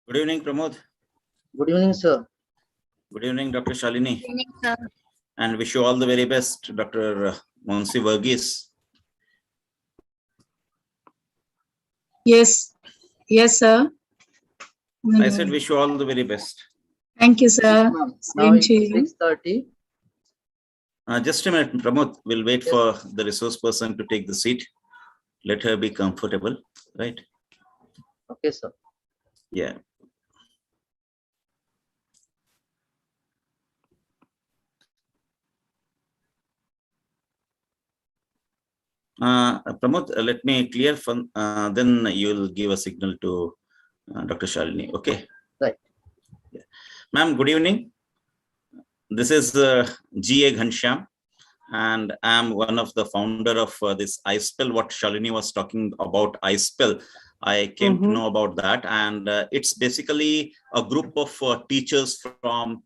Good evening, Pramod. Good evening, sir. Good evening, Dr. Shalini. Good evening, sir. And wish you all the very best, Dr. Monsi Verghese. Yes, sir. I said wish you all the very best. Thank you, sir. Now Same it's to you. 6:30. Just a minute, Pramod. We'll wait for the resource person to take the seat. Let her be comfortable, right? Okay, sir. Yeah. Pramod, let me clear from, then you'll give a signal to Dr. Shalini. Okay. Right. Yeah. Ma'am, good evening. This is G.A. Ghanshyam, and I'm one of the founder of this iSPELL, what Shalini was talking about iSPELL. I came to know about that, and it's basically a group of teachers from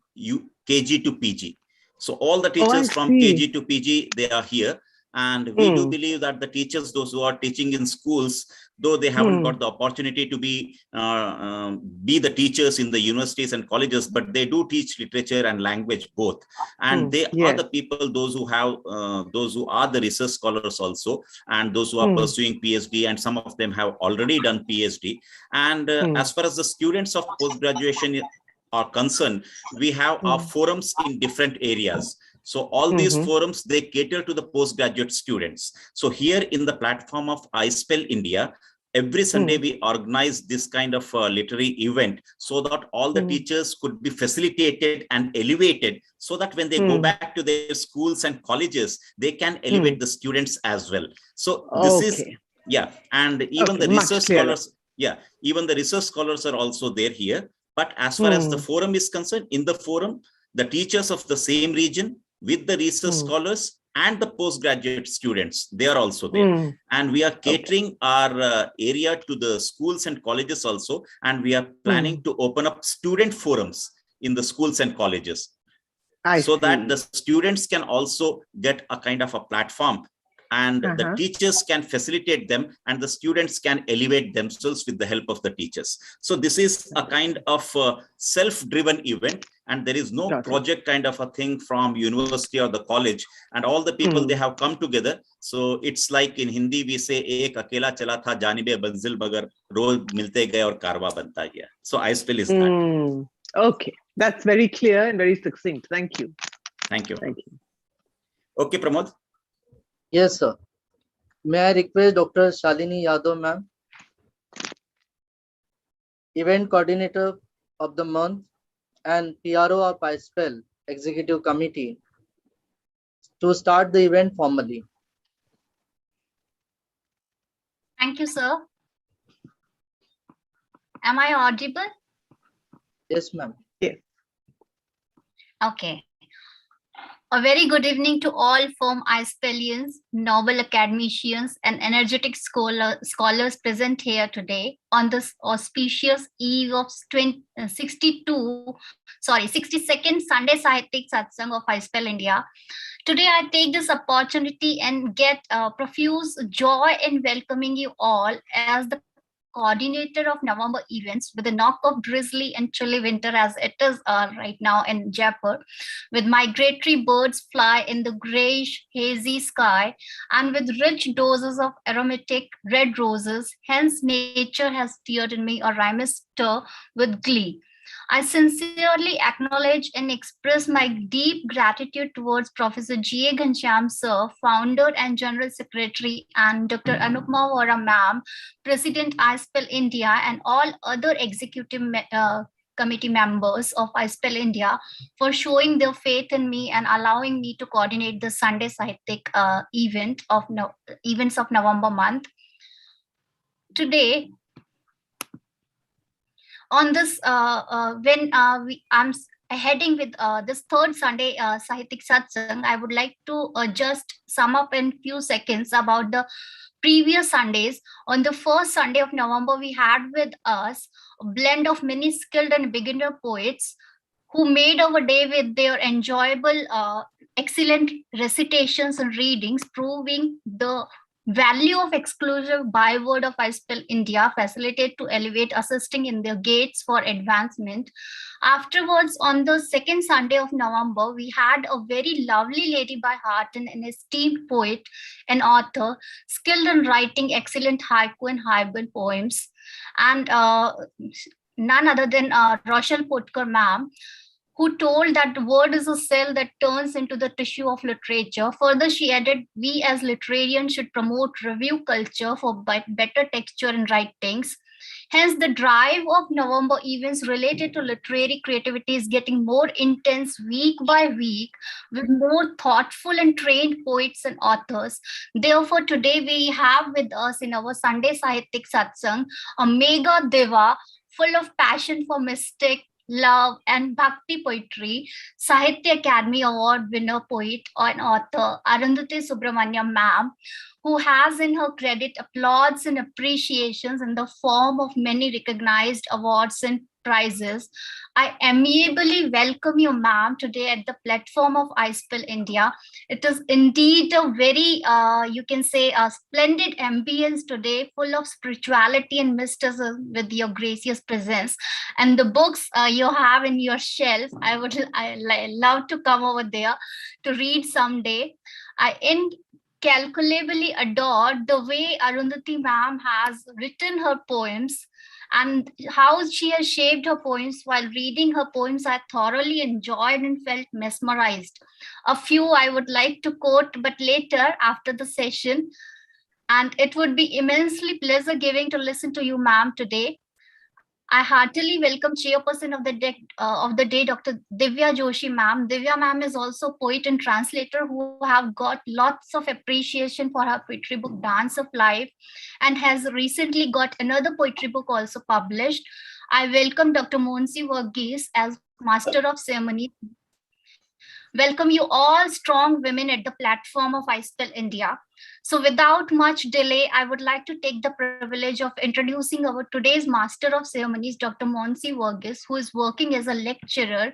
KG to PG. So all the teachers from KG to PG, they are here. And we do believe that the teachers, those who are teaching in schools, though they haven't got the opportunity to be the teachers in the universities and colleges, but they do teach literature and language both. And they are the people, those who have, those who are the research scholars also, and those who are pursuing PhD, and some of them have already done PhD. And as far as the students of post-graduation are concerned, we have our forums in different areas. So all these forums, they cater to the postgraduate students. So here in the platform of iSPELL India, every Sunday we organize this kind of literary event so that all the teachers could be facilitated and elevated, so that when they go back to their schools and colleges, they can elevate the students as well. So this is, and even the research scholars, even the research scholars are also there here. But as far as the forum is concerned, in the forum, the teachers of the same region with the research scholars and the postgraduate students, they are also there. And we are catering our area to the schools and colleges also. And we are planning to open up student forums in the schools and colleges, so that the students can also get a kind of a platform, and the teachers can facilitate them, and the students can elevate themselves with the help of the teachers. So this is a kind of self-driven event, and there is no project kind of a thing from university or the college, and all the people, they have come together. So it's like in Hindi we say, ek akela chala tha janibe banzil bagar, roz milte gaye aur karwa banta gaya. So iSPELL is that. Okay, that's very clear and very succinct. Thank you. Thank you. Thank you. Okay, Pramod. Yes, sir. May I request Dr. Shalini Yadav, ma'am, event coordinator of the month and PRO of iSPELL Executive Committee, to start the event formally. Thank you, sir. Am I audible? Yes, ma'am. Yes. Okay. A very good evening to all firm iSPELlians, novel academicians, and energetic scholars present here today on this auspicious eve of 62nd Sunday Sahityik Satsang of iSPELL India. Today, I take this opportunity and get profuse joy in welcoming you all as the coordinator of November events, with a knock of drizzly and chilly winter as it is right now in Jaipur, with migratory birds fly in the grayish hazy sky, and with rich doses of aromatic red roses. Hence nature has stirred in me a rhymester with glee. I sincerely acknowledge and express my deep gratitude towards Professor G.A. Ghanshyam sir, founder and general secretary, and Dr. Anupma Vora ma'am, President iSPELL India, and all other executive committee members of iSPELL India for showing their faith in me and allowing me to coordinate the Sunday Sahityik events of November month. Today, on this, I'm heading with this third Sunday Sahityik Satsang, I would like to just sum up in few seconds about the previous Sundays. On the first Sunday of November, we had with us a blend of many skilled and beginner poets who made our day with their enjoyable, excellent recitations and readings, proving the Value of exclusive byword of iSPELL India, facilitate to elevate, assisting in their gates for advancement. Afterwards, on the second Sunday of November, we had a very lovely lady by heart and an esteemed poet and author, skilled in writing excellent haiku and haiku poems, and none other than Rochelle Potkar ma'am, who told that the word is a cell that turns into the tissue of literature. Further, she added, we as literarians should promote review culture for better texture in writings. Hence, the drive of November events related to literary creativity is getting more intense week by week with more thoughtful and trained poets and authors. Therefore, today we have with us in our Sunday Sahityik Satsang a mega deva full of passion for mystic, love, and bhakti poetry, Sahitya Academy Award winner poet and author Arundhati Subramaniam ma'am, who has in her credit applauds and appreciations in the form of many recognized awards and prizes. I amiably welcome you, ma'am, today at the platform of iSPELL India. It is indeed a very, you can say, a splendid ambience today, full of spirituality and mysticism with your gracious presence. And the books you have in your shelf, I love to come over there to read someday. I incalculably adored the way Arundhati ma'am has written her poems and how she has shaped her poems. While reading her poems, I thoroughly enjoyed and felt mesmerized. A few I would like to quote, but later after the session. And it would be immensely pleasure giving to listen to you, ma'am, today. I heartily welcome chairperson of the day, Dr. Divya Joshi ma'am. Divya ma'am is also poet and translator who have got lots of appreciation for her poetry book, Dance of Life, and has recently got another poetry book also published. I welcome Dr. Monsi Verghese as Master of Ceremonies. Welcome you all strong women at the platform of iSPELL India. So without much delay, I would like to take the privilege of introducing our today's Master of Ceremonies, Dr. Monsi Verghese, who is working as a lecturer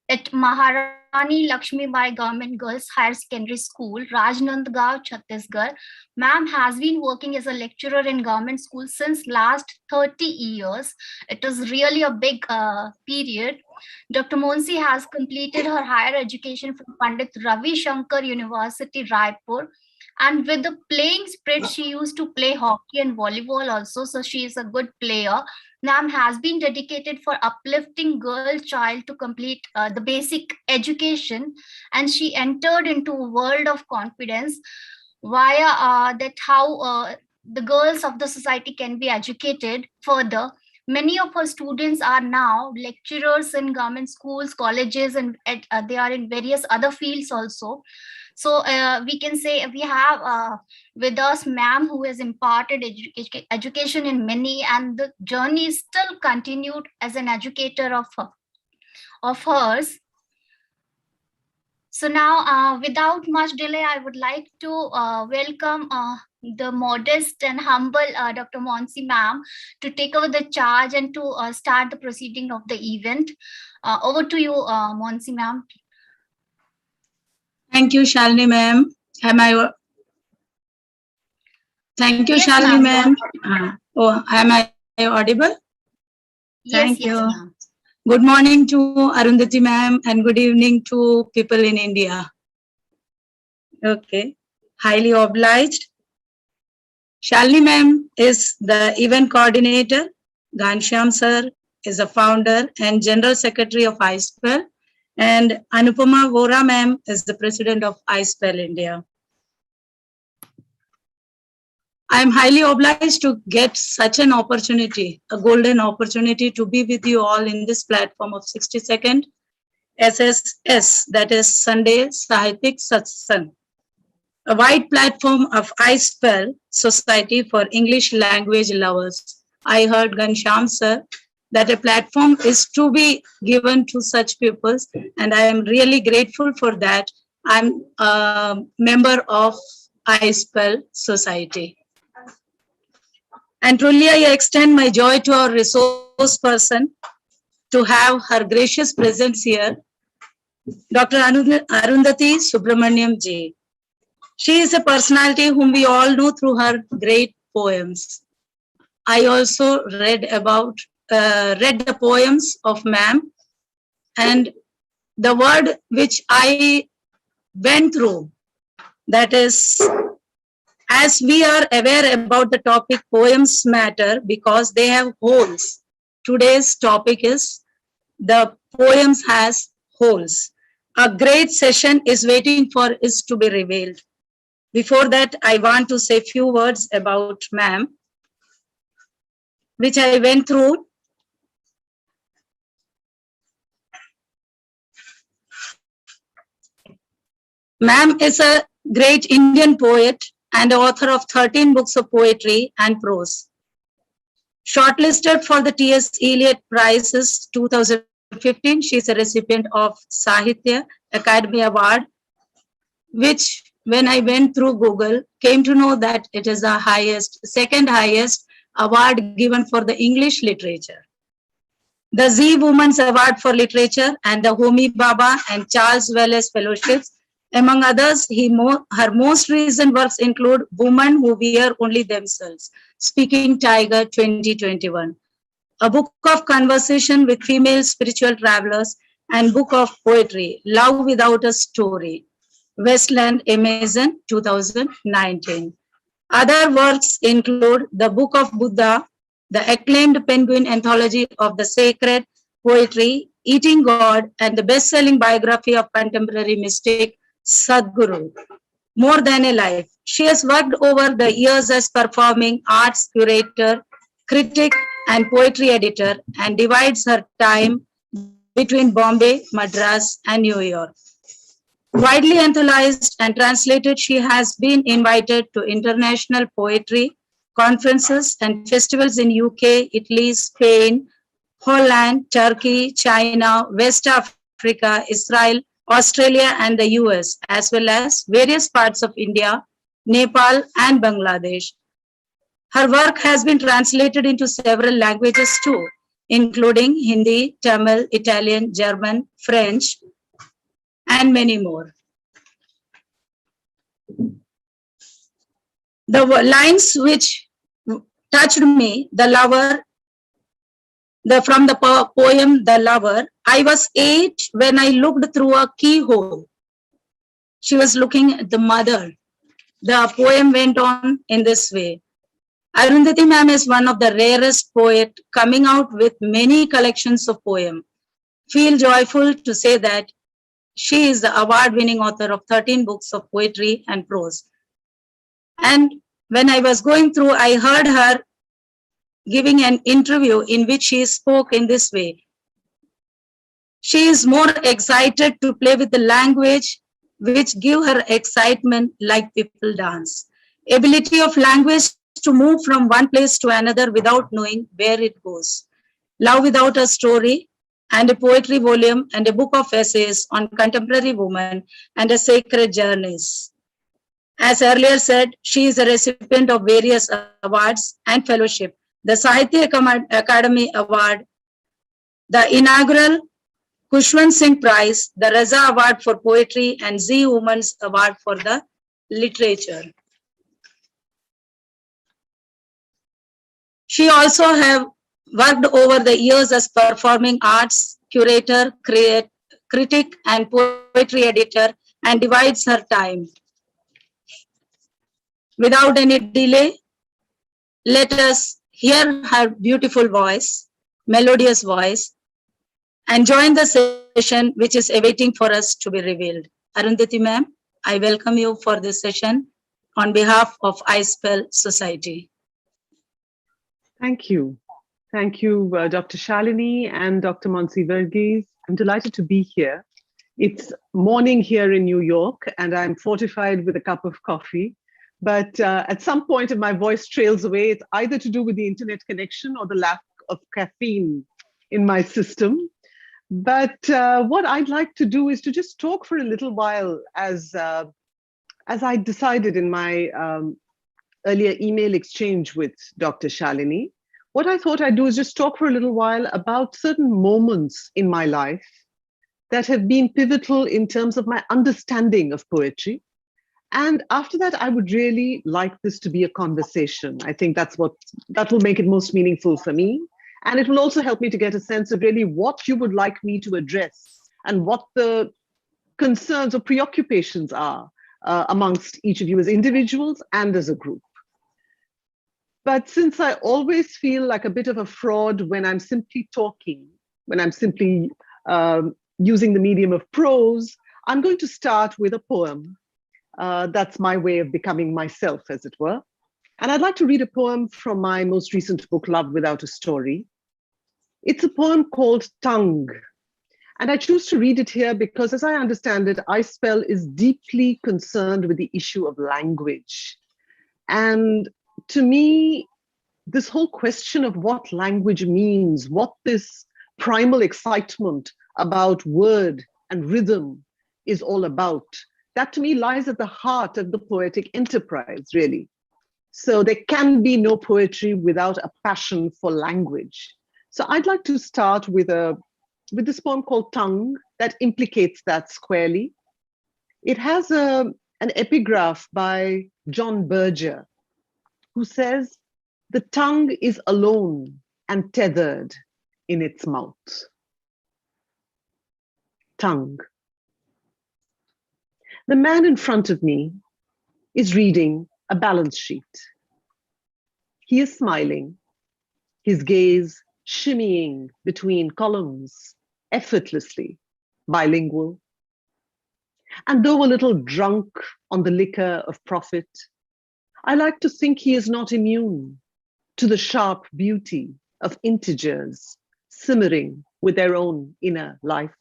at Maharani Lakshmi Bai Government Girls Higher Secondary School, Rajnandgaon, Chhattisgarh. Ma'am has been working as a lecturer in government school since last 30 years. It is really a big period. Dr. Monsi has completed her higher education from Pandit Ravi Shankar University, Raipur. And with the playing spirit, she used to play hockey and volleyball also. So she is a good player. Ma'am has been dedicated for uplifting girl child to complete the basic education. And she entered into a world of confidence via that how the girls of the society can be educated further. Many of her students are now lecturers in government schools, colleges, and they are in various other fields also. So we can say we have with us ma'am who has imparted education in many, and the journey is still continued as an educator of hers. So now, without much delay, I would like to welcome the modest and humble Dr. Monsi ma'am to take over the charge and to start the proceeding of the event. Over to you, Monsi ma'am. Thank you, Shalini ma'am. Thank you, Yes, Shalini ma'am. ma'am. Am I audible? Yes, Thank yes, you. ma'am. Good morning to Arundhati ma'am and good evening to people in India. Okay, highly obliged. Shalini ma'am is the event coordinator. Ghanshyam sir is the founder and general secretary of iSPELL. And Anupama Vora ma'am is the president of iSPELL India. I am highly obliged to get such an opportunity, a golden opportunity to be with you all in this platform of 62nd SSS, that is Sunday Sahityik Satsang, a wide platform of iSPELL Society for English Language Lovers. I heard Ghanshyam sir that a platform is to be given to such people, and I am really grateful for that. I'm a member of iSPELL Society. And truly, I extend my joy to our resource person to have her gracious presence here, Dr. Arundhati Subramaniam ji. She is a personality whom we all know through her great poems. I also read the poems of ma'am, and the word which I went through, that is, as we are aware about the topic poems matter because they have holes. Today's topic is the poems has holes. A great session is waiting for us to be revealed. Before that, I want to say few words about ma'am, which I went through. Ma'am is a great Indian poet and author of 13 books of poetry and prose. Shortlisted for the T.S. Eliot Prizes 2015, she is a recipient of Sahitya Academy Award, which when I went through Google, came to know that it is the second highest award given for the English literature. The Z Women's Award for Literature and the Homi Bhabha and Charles Wallace Fellowships. Among others, her most recent works include Women Who Wear Only Themselves, Speaking Tiger 2021, a book of conversation with female spiritual travelers, and book of poetry, Love Without a Story, Westland Amazon 2019. Other works include the Book of Buddha, the acclaimed Penguin Anthology of the Sacred Poetry, Eating God, and the best-selling biography of contemporary mystic Sadhguru, More Than a Life. She has worked over the years as performing arts curator, critic, and poetry editor, and divides her time between Bombay, Madras, and New York. Widely anthologized and translated, she has been invited to international poetry conferences and festivals in UK, Italy, Spain, Holland, Turkey, China, West Africa, Israel, Australia, and the US, as well as various parts of India, Nepal, and Bangladesh. Her work has been translated into several languages too, including Hindi, Tamil, Italian, German, French, and many more. The lines which touched me, the lover, from the poem The Lover, I was 8 when I looked through a keyhole. She was looking at the mother. The poem went on in this way. Arundhati ma'am is one of the rarest poet coming out with many collections of poem. Feel joyful to say that she is the award-winning author of 13 books of poetry and prose. And when I was going through, I heard her giving an interview in which she spoke in this way. She is more excited to play with the language which give her excitement like people dance. Ability of language to move from one place to another without knowing where it goes. Love Without a Story, and a poetry volume and a book of essays on contemporary women and a sacred journeys. As earlier said, she is a recipient of various awards and fellowship. The Sahitya Academy Award, the inaugural Kushwant Singh Prize, the Raza Award for Poetry, and Z Women's Award for the Literature. She also have worked over the years as performing arts curator, critic, and poetry editor, and divides her time. Without any delay, let us hear her beautiful voice, melodious voice, and join the session which is awaiting for us to be revealed. Arundhati ma'am, I welcome you for this session on behalf of iSPELL Society. Thank you. Thank you, Dr. Shalini and Dr. Mansi Verghese. I'm delighted to be here. It's morning here in New York, and I'm fortified with a cup of coffee. But at some point, if my voice trails away, it's either to do with the internet connection or the lack of caffeine in my system. But what I'd like to do is to just talk for a little while, as I decided in my earlier email exchange with Dr. Shalini. What I thought I'd do is just talk for a little while about certain moments in my life that have been pivotal in terms of my understanding of poetry And after that, I would really like this to be a conversation. I think that will make it most meaningful for me. And it will also help me to get a sense of really what you would like me to address and what the concerns or preoccupations are amongst each of you as individuals and as a group. But since I always feel like a bit of a fraud when I'm simply talking, when I'm simply using the medium of prose, I'm going to start with a poem. That's my way of becoming myself, as it were. And I'd like to read a poem from my most recent book, Love Without a Story. It's a poem called Tongue. And I choose to read it here because, as I understand it, iSPELL is deeply concerned with the issue of language. And to me, this whole question of what language means, what this primal excitement about word and rhythm is all about, that to me lies at the heart of the poetic enterprise, really. So there can be no poetry without a passion for language. So I'd like to start with this poem called Tongue that implicates that squarely. It has an epigraph by John Berger, who says, "The tongue is alone and tethered in its mouth." Tongue. The man in front of me is reading a balance sheet. He is smiling, his gaze shimmying between columns, effortlessly bilingual. And though a little drunk on the liquor of profit, I like to think he is not immune to the sharp beauty of integers simmering with their own inner life.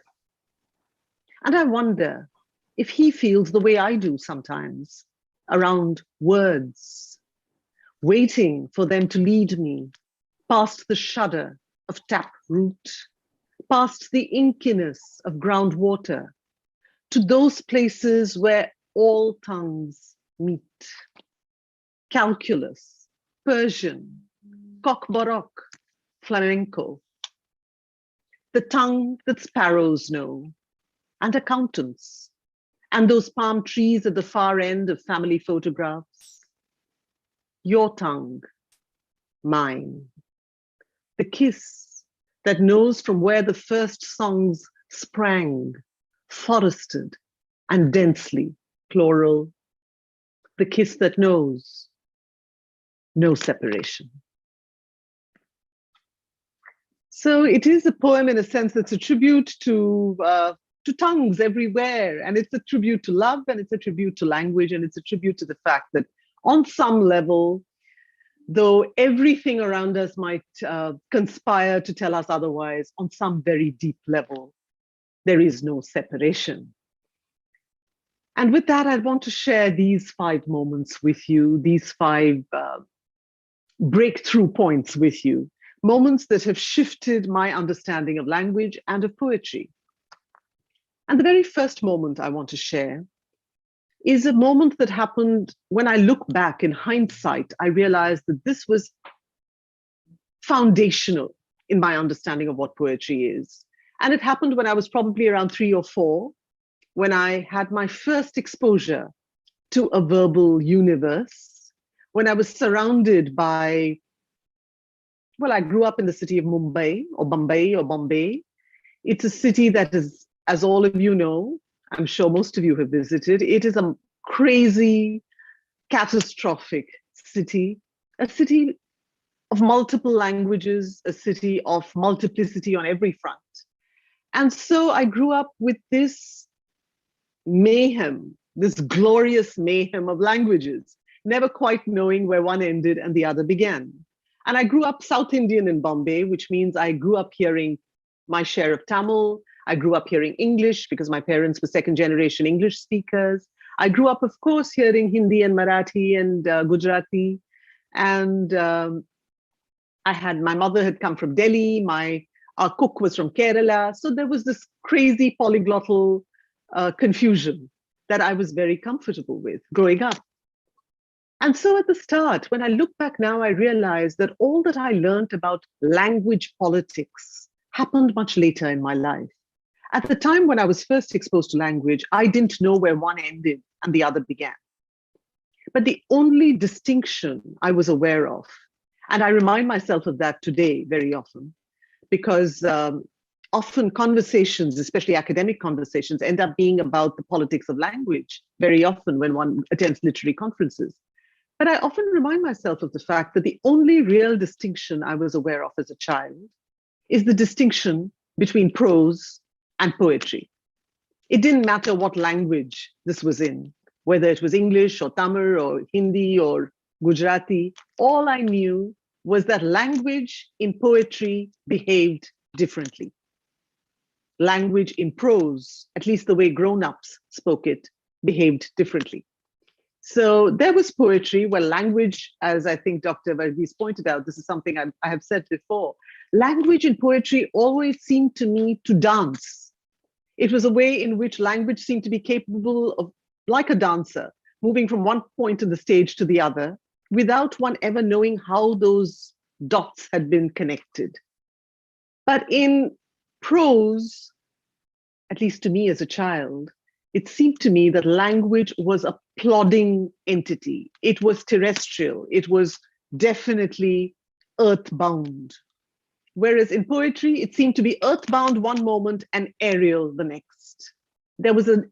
And I wonder if he feels the way I do sometimes around words, waiting for them to lead me past the shudder of tap root, past the inkiness of groundwater, to those places where all tongues meet. Calculus, Persian, Cock-Baroque, flamenco. The tongue that sparrows know, and accountants, and those palm trees at the far end of family photographs. Your tongue, mine. The kiss that knows from where the first songs sprang, forested and densely plural. The kiss that knows no separation. So it is a poem in a sense that's a tribute to tongues everywhere. And it's a tribute to love, and it's a tribute to language, and it's a tribute to the fact that on some level, though everything around us might conspire to tell us otherwise, on some very deep level, there is no separation. And with that, I want to share these 5 moments with you, these 5 breakthrough points with you, moments that have shifted my understanding of language and of poetry. And the very first moment I want to share is a moment that happened when I look back in hindsight. I realized that this was foundational in my understanding of what poetry is. And it happened when I was probably around 3 or 4, when I had my first exposure to a verbal universe, when I was surrounded by, well, I grew up in the city of Mumbai or Bombay. It's a city that is, as all of you know, I'm sure most of you have visited, it is a crazy, catastrophic city, a city of multiple languages, a city of multiplicity on every front. And so I grew up with this mayhem, this glorious mayhem of languages, never quite knowing where one ended and the other began. And I grew up South Indian in Bombay, which means I grew up hearing my share of Tamil. I grew up hearing English because my parents were 2nd-generation English speakers. I grew up, of course, hearing Hindi and Marathi and Gujarati. And my mother had come from Delhi. Our cook was from Kerala. So there was this crazy polyglottal confusion that I was very comfortable with growing up. And so at the start, when I look back now, I realize that all that I learned about language politics happened much later in my life. At the time when I was first exposed to language, I didn't know where one ended and the other began. but the only distinction I was aware of, and I remind myself of that today very often, because often conversations, especially academic conversations, end up being about the politics of language very often when one attends literary conferences. But I often remind myself of the fact that the only real distinction I was aware of as a child is the distinction between prose and poetry. It didn't matter what language this was in, whether it was English or Tamil or Hindi or Gujarati. All I knew was that language in poetry behaved differently. Language in prose, at least the way grown-ups spoke it, behaved differently. So there was poetry where language, as I think Dr. Varghese pointed out, this is something I have said before, language in poetry always seemed to me to dance. It was a way in which language seemed to be capable of, like a dancer, moving from one point of the stage to the other, without one ever knowing how those dots had been connected. But in prose, at least to me as a child, it seemed to me that language was a plodding entity. It was terrestrial. It was definitely earthbound. Whereas in poetry, it seemed to be earthbound one moment and aerial the next. There was a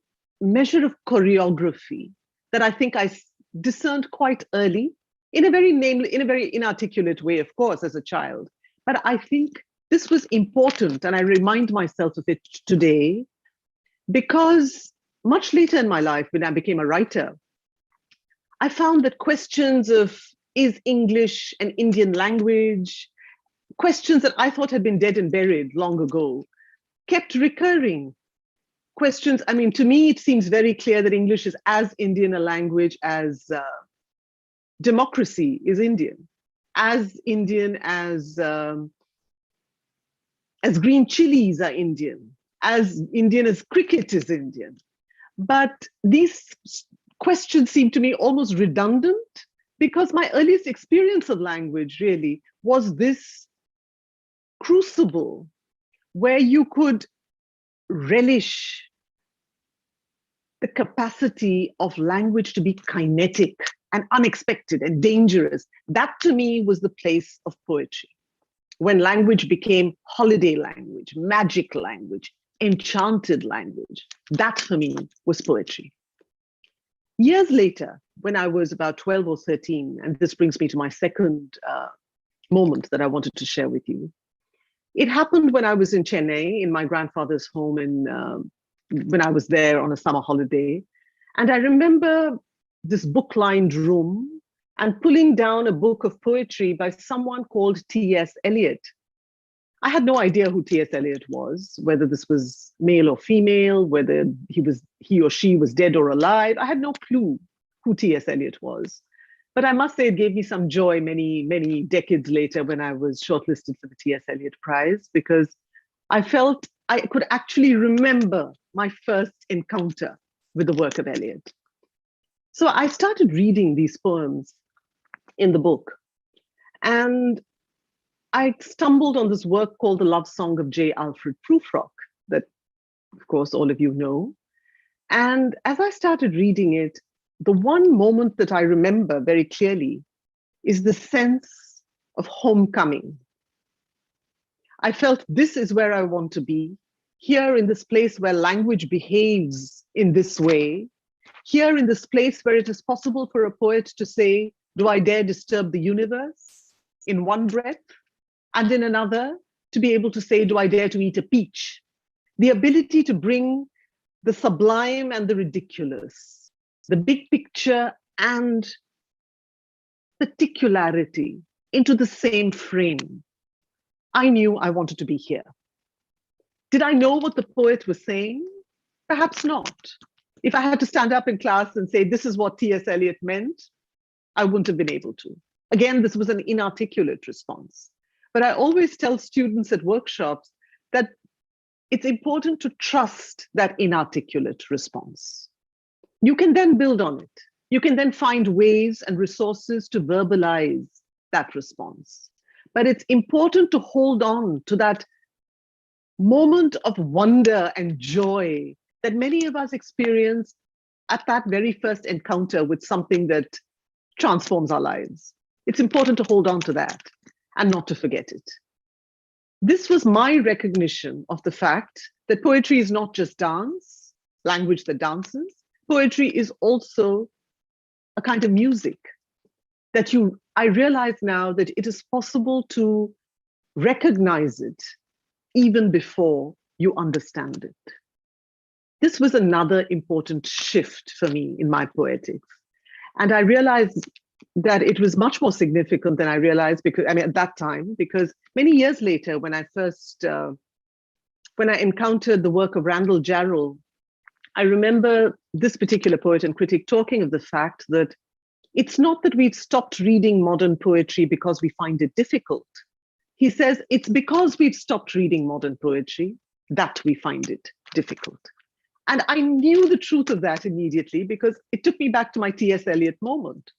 measure of choreography that I think I discerned quite early, in a very inarticulate way, of course, as a child. But I think this was important, and I remind myself of it today, because much later in my life, when I became a writer, I found that questions of, is English an Indian language, questions that I thought had been dead and buried long ago, kept recurring. Questions, I mean, to me, it seems very clear that English is as Indian a language as democracy is Indian, as Indian as green chilies are Indian, as Indian as cricket is Indian. But these questions seem to me almost redundant, because my earliest experience of language really was this crucible where you could relish the capacity of language to be kinetic and unexpected and dangerous. That to me was the place of poetry. When language became holiday language, magic language, enchanted language, that for me was poetry. Years later, when I was about 12 or 13, and this brings me to my second moment that I wanted to share with you. It happened when I was in Chennai, in my grandfather's home, when I was there on a summer holiday. And I remember this book-lined room and pulling down a book of poetry by someone called T.S. Eliot. I had no idea who T.S. Eliot was, whether this was male or female, whether he or she was dead or alive. I had no clue who T.S. Eliot was. But I must say it gave me some joy many, many decades later when I was shortlisted for the T.S. Eliot Prize, because I felt I could actually remember my first encounter with the work of Eliot. So I started reading these poems in the book, and I stumbled on this work called The Love Song of J. Alfred Prufrock, that, of course, all of you know. And as I started reading it, the one moment that I remember very clearly is the sense of homecoming. I felt this is where I want to be, here in this place where language behaves in this way, here in this place where it is possible for a poet to say, do I dare disturb the universe, in one breath, and in another, to be able to say, do I dare to eat a peach? The ability to bring the sublime and the ridiculous, the big picture and particularity into the same frame. I knew I wanted to be here. Did I know what the poet was saying? Perhaps not. If I had to stand up in class and say, this is what T.S. Eliot meant, I wouldn't have been able to. Again, this was an inarticulate response. But I always tell students at workshops that it's important to trust that inarticulate response. You can then build on it. You can then find ways and resources to verbalize that response. But it's important to hold on to that moment of wonder and joy that many of us experience at that very first encounter with something that transforms our lives. It's important to hold on to that and not to forget it. This was my recognition of the fact that poetry is not just dance, language that dances. Poetry is also a kind of music that I realize now that it is possible to recognize it even before you understand it. This was another important shift for me in my poetics. And I realized that it was much more significant than I realized, because at that time, because many years later, when I encountered the work of Randall Jarrell, I remember this particular poet and critic talking of the fact that it's not that we've stopped reading modern poetry because we find it difficult. He says it's because we've stopped reading modern poetry that we find it difficult. And I knew the truth of that immediately, because it took me back to my T.S. Eliot moment.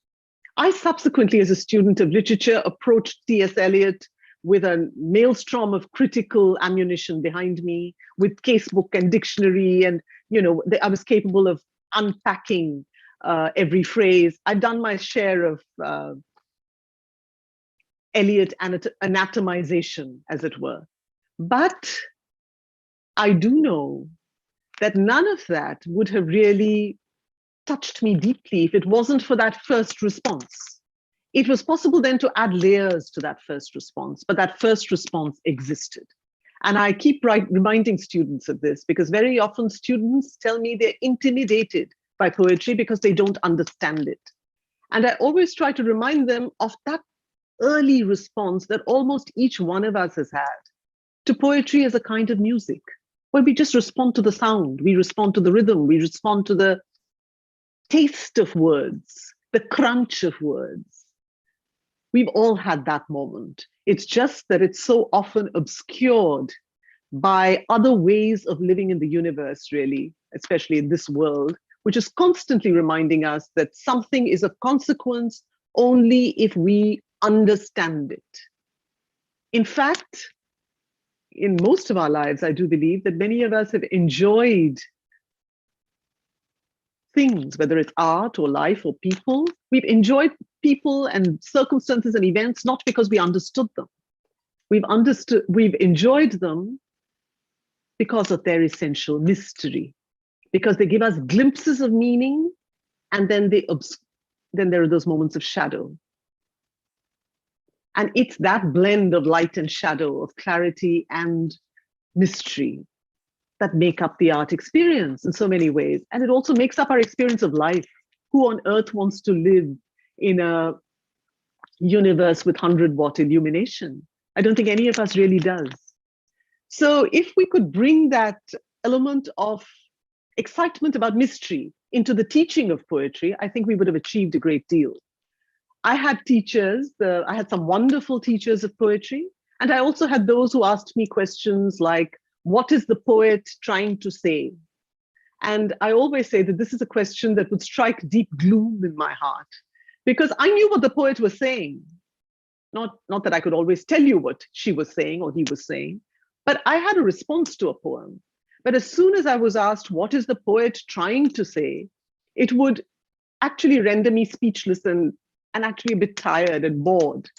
I subsequently, as a student of literature, approached T.S. Eliot with a maelstrom of critical ammunition behind me, with casebook and dictionary, and I was capable of unpacking every phrase. I've done my share of Eliot anatomization, as it were. But I do know that none of that would have really touched me deeply if it wasn't for that first response. It was possible then to add layers to that first response, but that first response existed. And I keep reminding students of this, because very often students tell me they're intimidated by poetry because they don't understand it. And I always try to remind them of that early response that almost each one of us has had to poetry as a kind of music, where we just respond to the sound, we respond to the rhythm, we respond to the taste of words, the crunch of words. We've all had that moment. It's just that it's so often obscured by other ways of living in the universe, really, especially in this world, which is constantly reminding us that something is of consequence only if we understand it. In fact, in most of our lives, I do believe that many of us have enjoyed things, whether it's art or life or people. We've enjoyed people and circumstances and events not because we understood them. We've enjoyed them because of their essential mystery, because they give us glimpses of meaning, and then there are those moments of shadow. And it's that blend of light and shadow, of clarity and mystery, that make up the art experience in so many ways. And it also makes up our experience of life. Who on earth wants to live in a universe with 100-watt illumination? I don't think any of us really does. So if we could bring that element of excitement about mystery into the teaching of poetry, I think we would have achieved a great deal. I had teachers, I had some wonderful teachers of poetry, and I also had those who asked me questions like, what is the poet trying to say? And I always say that this is a question that would strike deep gloom in my heart, because I knew what the poet was saying. Not that I could always tell you what she was saying or he was saying, but I had a response to a poem. But as soon as I was asked, what is the poet trying to say, it would actually render me speechless and actually a bit tired and bored.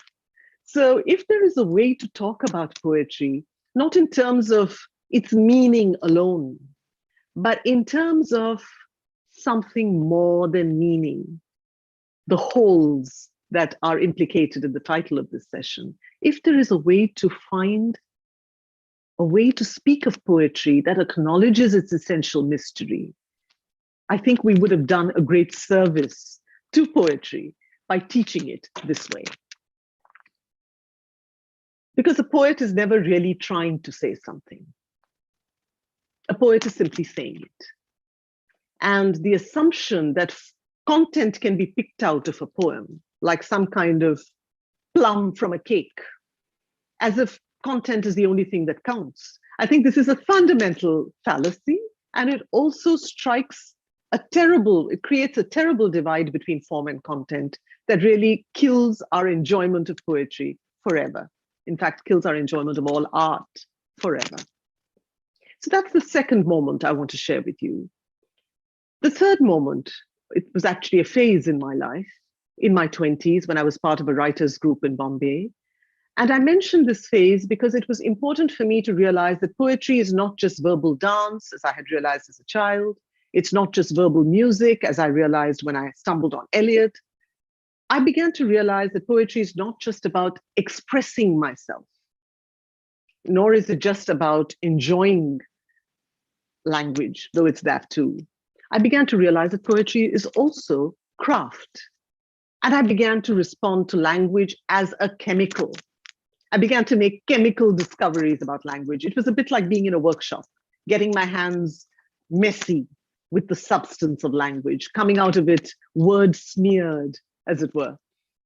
So if there is a way to talk about poetry, not in terms of its meaning alone, but in terms of something more than meaning, the wholes that are implicated in the title of this session, if there is a way to find a way to speak of poetry that acknowledges its essential mystery, I think we would have done a great service to poetry by teaching it this way. Because a poet is never really trying to say something. A poet is simply saying it. And the assumption that content can be picked out of a poem, like some kind of plum from a cake, as if content is the only thing that counts. I think this is a fundamental fallacy, and it also it creates a terrible divide between form and content that really kills our enjoyment of poetry forever. In fact, kills our enjoyment of all art forever. So that's the second moment I want to share with you. The third moment, it was actually a phase in my life, in my 20s when I was part of a writers group in Bombay. And I mentioned this phase because it was important for me to realize that poetry is not just verbal dance, as I had realized as a child. It's not just verbal music, as I realized when I stumbled on Eliot. I began to realize that poetry is not just about expressing myself, nor is it just about enjoying language, though it's that too. I began to realize that poetry is also craft. And I began to respond to language as a chemical. I began to make chemical discoveries about language. It was a bit like being in a workshop, getting my hands messy with the substance of language, coming out of it word smeared, as it were.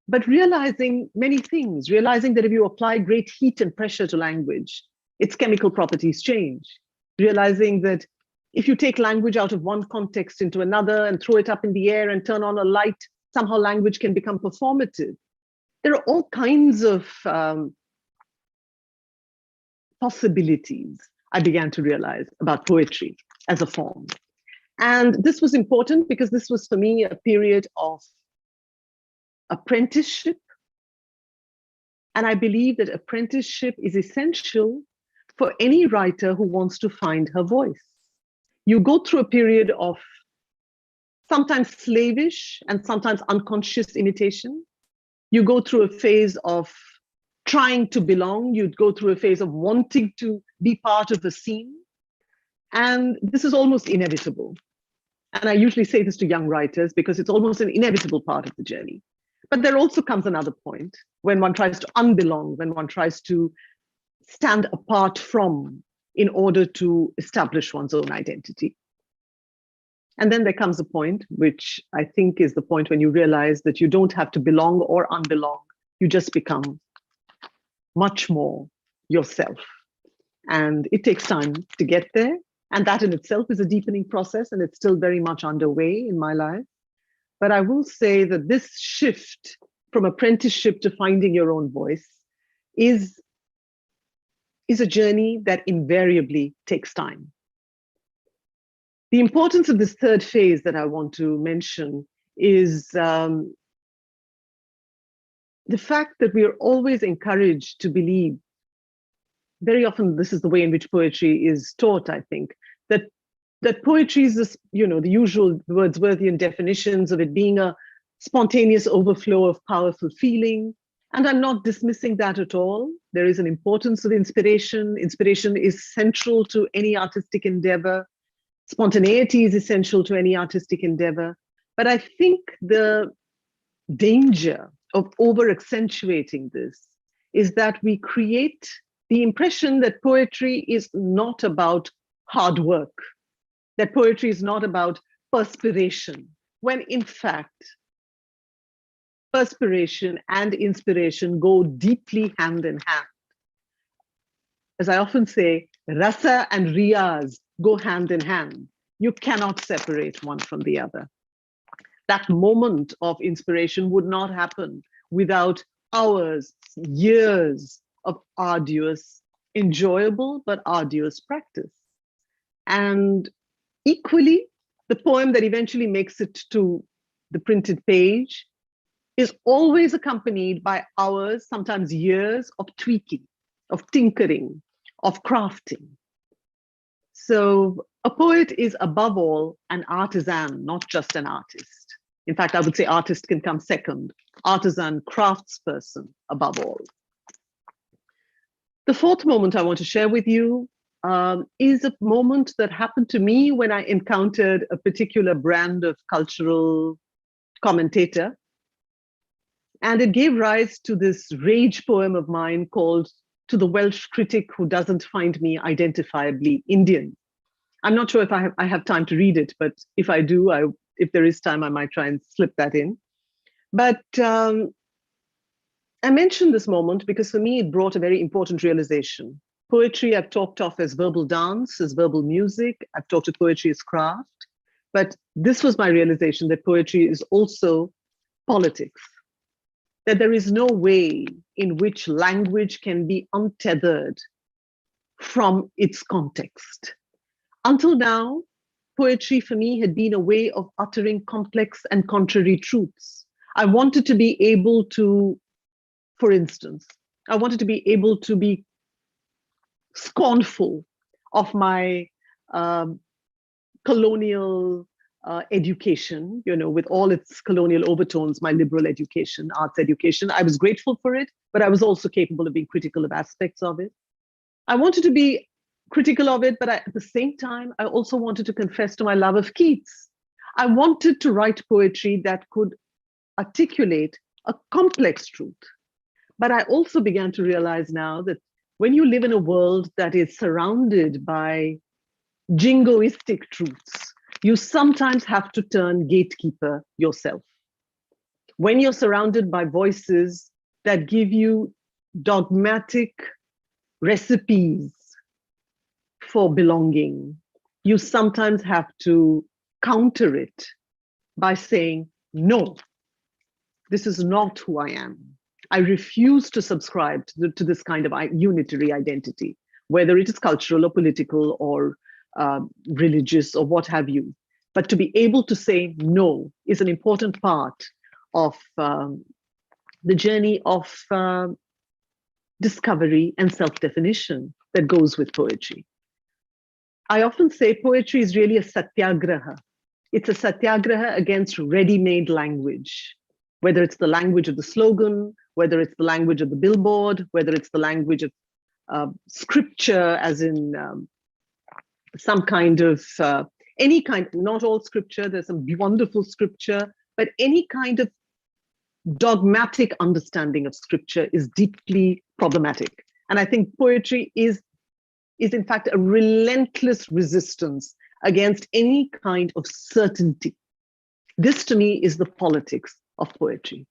But realizing many things, realizing that if you apply great heat and pressure to language, its chemical properties change. Realizing that if you take language out of one context into another and throw it up in the air and turn on a light, somehow language can become performative. There are all kinds of possibilities I began to realize about poetry as a form. And this was important because this was for me a period of apprenticeship. And I believe that apprenticeship is essential for any writer who wants to find her voice. You go through a period of sometimes slavish and sometimes unconscious imitation. You go through a phase of trying to belong. You'd go through a phase of wanting to be part of the scene. And this is almost inevitable. And I usually say this to young writers because it's almost an inevitable part of the journey. But there also comes another point when one tries to unbelong, when one tries to stand apart from in order to establish one's own identity. And then there comes a point, which I think is the point when you realize that you don't have to belong or unbelong. You just become much more yourself. And it takes time to get there. And that in itself is a deepening process, and it's still very much underway in my life. But I will say that this shift from apprenticeship to finding your own voice is a journey that invariably takes time. The importance of this third phase that I want to mention is the fact that we are always encouraged to believe, very often this is the way in which poetry is taught, I think, that poetry is this, the usual Wordsworthian definitions of it being a spontaneous overflow of powerful feeling. And I'm not dismissing that at all. There is an importance of inspiration. Inspiration is central to any artistic endeavor. Spontaneity is essential to any artistic endeavor. But I think the danger of over-accentuating this is that we create the impression that poetry is not about hard work, that poetry is not about perspiration, when in fact, perspiration and inspiration go deeply hand in hand. As I often say, rasa and riyaz go hand in hand. You cannot separate one from the other. That moment of inspiration would not happen without hours, years of arduous, enjoyable, but arduous practice. And equally, the poem that eventually makes it to the printed page is always accompanied by hours, sometimes years of tweaking, of tinkering, of crafting. So a poet is above all an artisan, not just an artist. In fact, I would say artist can come second, artisan, craftsperson above all. The fourth moment I want to share with you is a moment that happened to me when I encountered a particular brand of cultural commentator. And it gave rise to this rage poem of mine called To the Welsh Critic Who Doesn't Find Me Identifiably Indian. I'm not sure if I have time to read it, but if I do, if there is time, I might try and slip that in. But I mentioned this moment because for me, it brought a very important realization. Poetry I've talked of as verbal dance, as verbal music. I've talked of poetry as craft. But this was my realization that poetry is also politics. That there is no way in which language can be untethered from its context. Until now, poetry for me had been a way of uttering complex and contrary truths. I wanted to be able to, for instance, I wanted to be able to be scornful of my colonial education, with all its colonial overtones, my liberal education, arts education. I was grateful for it, but I was also capable of being critical of aspects of it. I wanted to be critical of it, but at the same time, I also wanted to confess to my love of Keats. I wanted to write poetry that could articulate a complex truth. But I also began to realize now that when you live in a world that is surrounded by jingoistic truths, you sometimes have to turn gatekeeper yourself. When you're surrounded by voices that give you dogmatic recipes for belonging, you sometimes have to counter it by saying, no, this is not who I am. I refuse to subscribe to this kind of unitary identity, whether it is cultural or political or religious or what have you. But to be able to say no is an important part of the journey of discovery and self-definition that goes with poetry. I often say poetry is really a satyagraha. It's a satyagraha against ready-made language, whether it's the language of the slogan, whether it's the language of the billboard, whether it's the language of scripture, as in some kind of, any kind, not all scripture, there's some wonderful scripture, but any kind of dogmatic understanding of scripture is deeply problematic. And I think poetry is in fact a relentless resistance against any kind of certainty. This to me is the politics of poetry.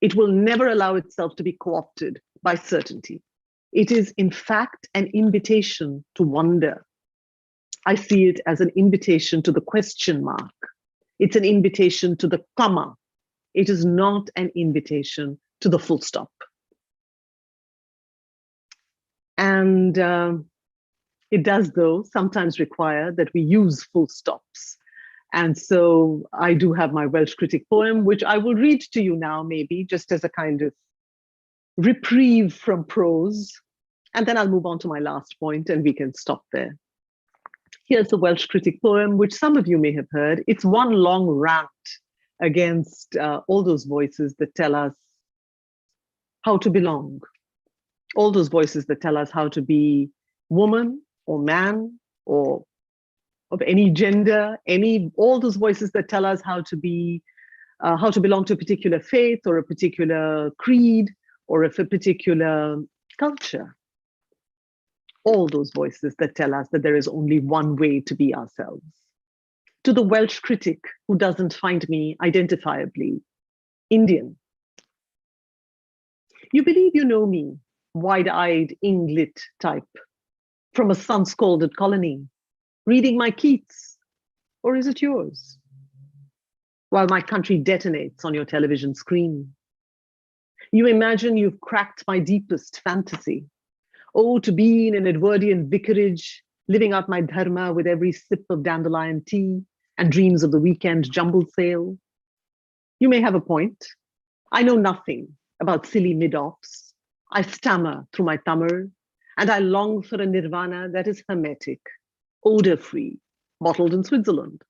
It will never allow itself to be co-opted by certainty. It is in fact an invitation to wonder. I see it as an invitation to the question mark. It's an invitation to the comma. It is not an invitation to the full stop. And it does, though, sometimes require that we use full stops. And so I do have my Welsh critic poem, which I will read to you now, maybe just as a kind of reprieve from prose. And then I'll move on to my last point and we can stop there. Here's the Welsh critic poem, which some of you may have heard. It's one long rant against all those voices that tell us how to belong. All those voices that tell us how to be woman or man or of any gender, all those voices that tell us how to be, how to belong to a particular faith or a particular creed or a particular culture. All those voices that tell us that there is only one way to be ourselves. To the Welsh critic who doesn't find me identifiably Indian. You believe you know me, wide-eyed Ing-lit type from a sun-scalded colony, reading my Keats, or is it yours? While my country detonates on your television screen. You imagine you've cracked my deepest fantasy. Oh, to be in an Edwardian vicarage, living out my dharma with every sip of dandelion tea and dreams of the weekend jumble sale. You may have a point. I know nothing about silly mid-offs. I stammer through my Tamil, and I long for a nirvana that is hermetic, odor-free, bottled in Switzerland,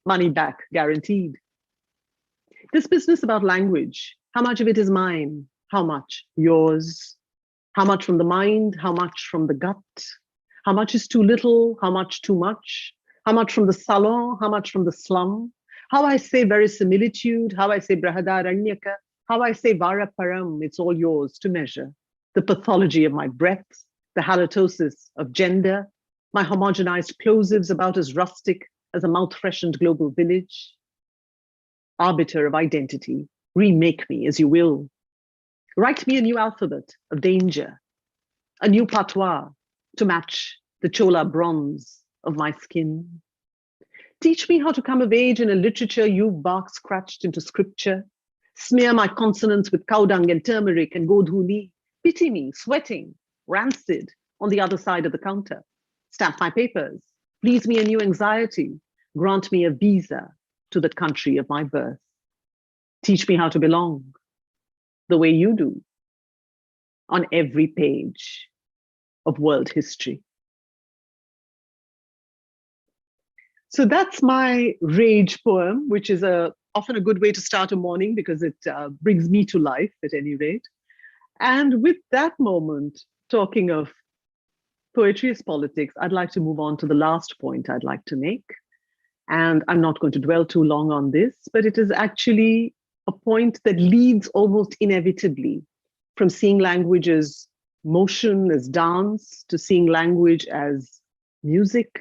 money back guaranteed. This business about language, how much of it is mine? How much yours? How much from the mind? How much from the gut? How much is too little? How much too much? How much from the salon? How much from the slum? How I say verisimilitude? How I say brahadaranyaka? How I say varaparam? It's all yours to measure. The pathology of my breath, the halitosis of gender, my homogenized plosives about as rustic as a mouth-freshened global village. Arbiter of identity, remake me as you will. Write me a new alphabet of danger, a new patois to match the chola bronze of my skin. Teach me how to come of age in a literature you've bark scratched into scripture. Smear my consonants with cow dung and turmeric and godhuli. Pity me, sweating, rancid on the other side of the counter. Stamp my papers. Please me a new anxiety. Grant me a visa to the country of my birth. Teach me how to belong the way you do on every page of world history. So that's my rage poem, which is often a good way to start a morning because it brings me to life at any rate. And with that moment, talking of poetry as politics, I'd like to move on to the last point I'd like to make. And I'm not going to dwell too long on this, but it is actually a point that leads almost inevitably from seeing language as motion, as dance, to seeing language as music,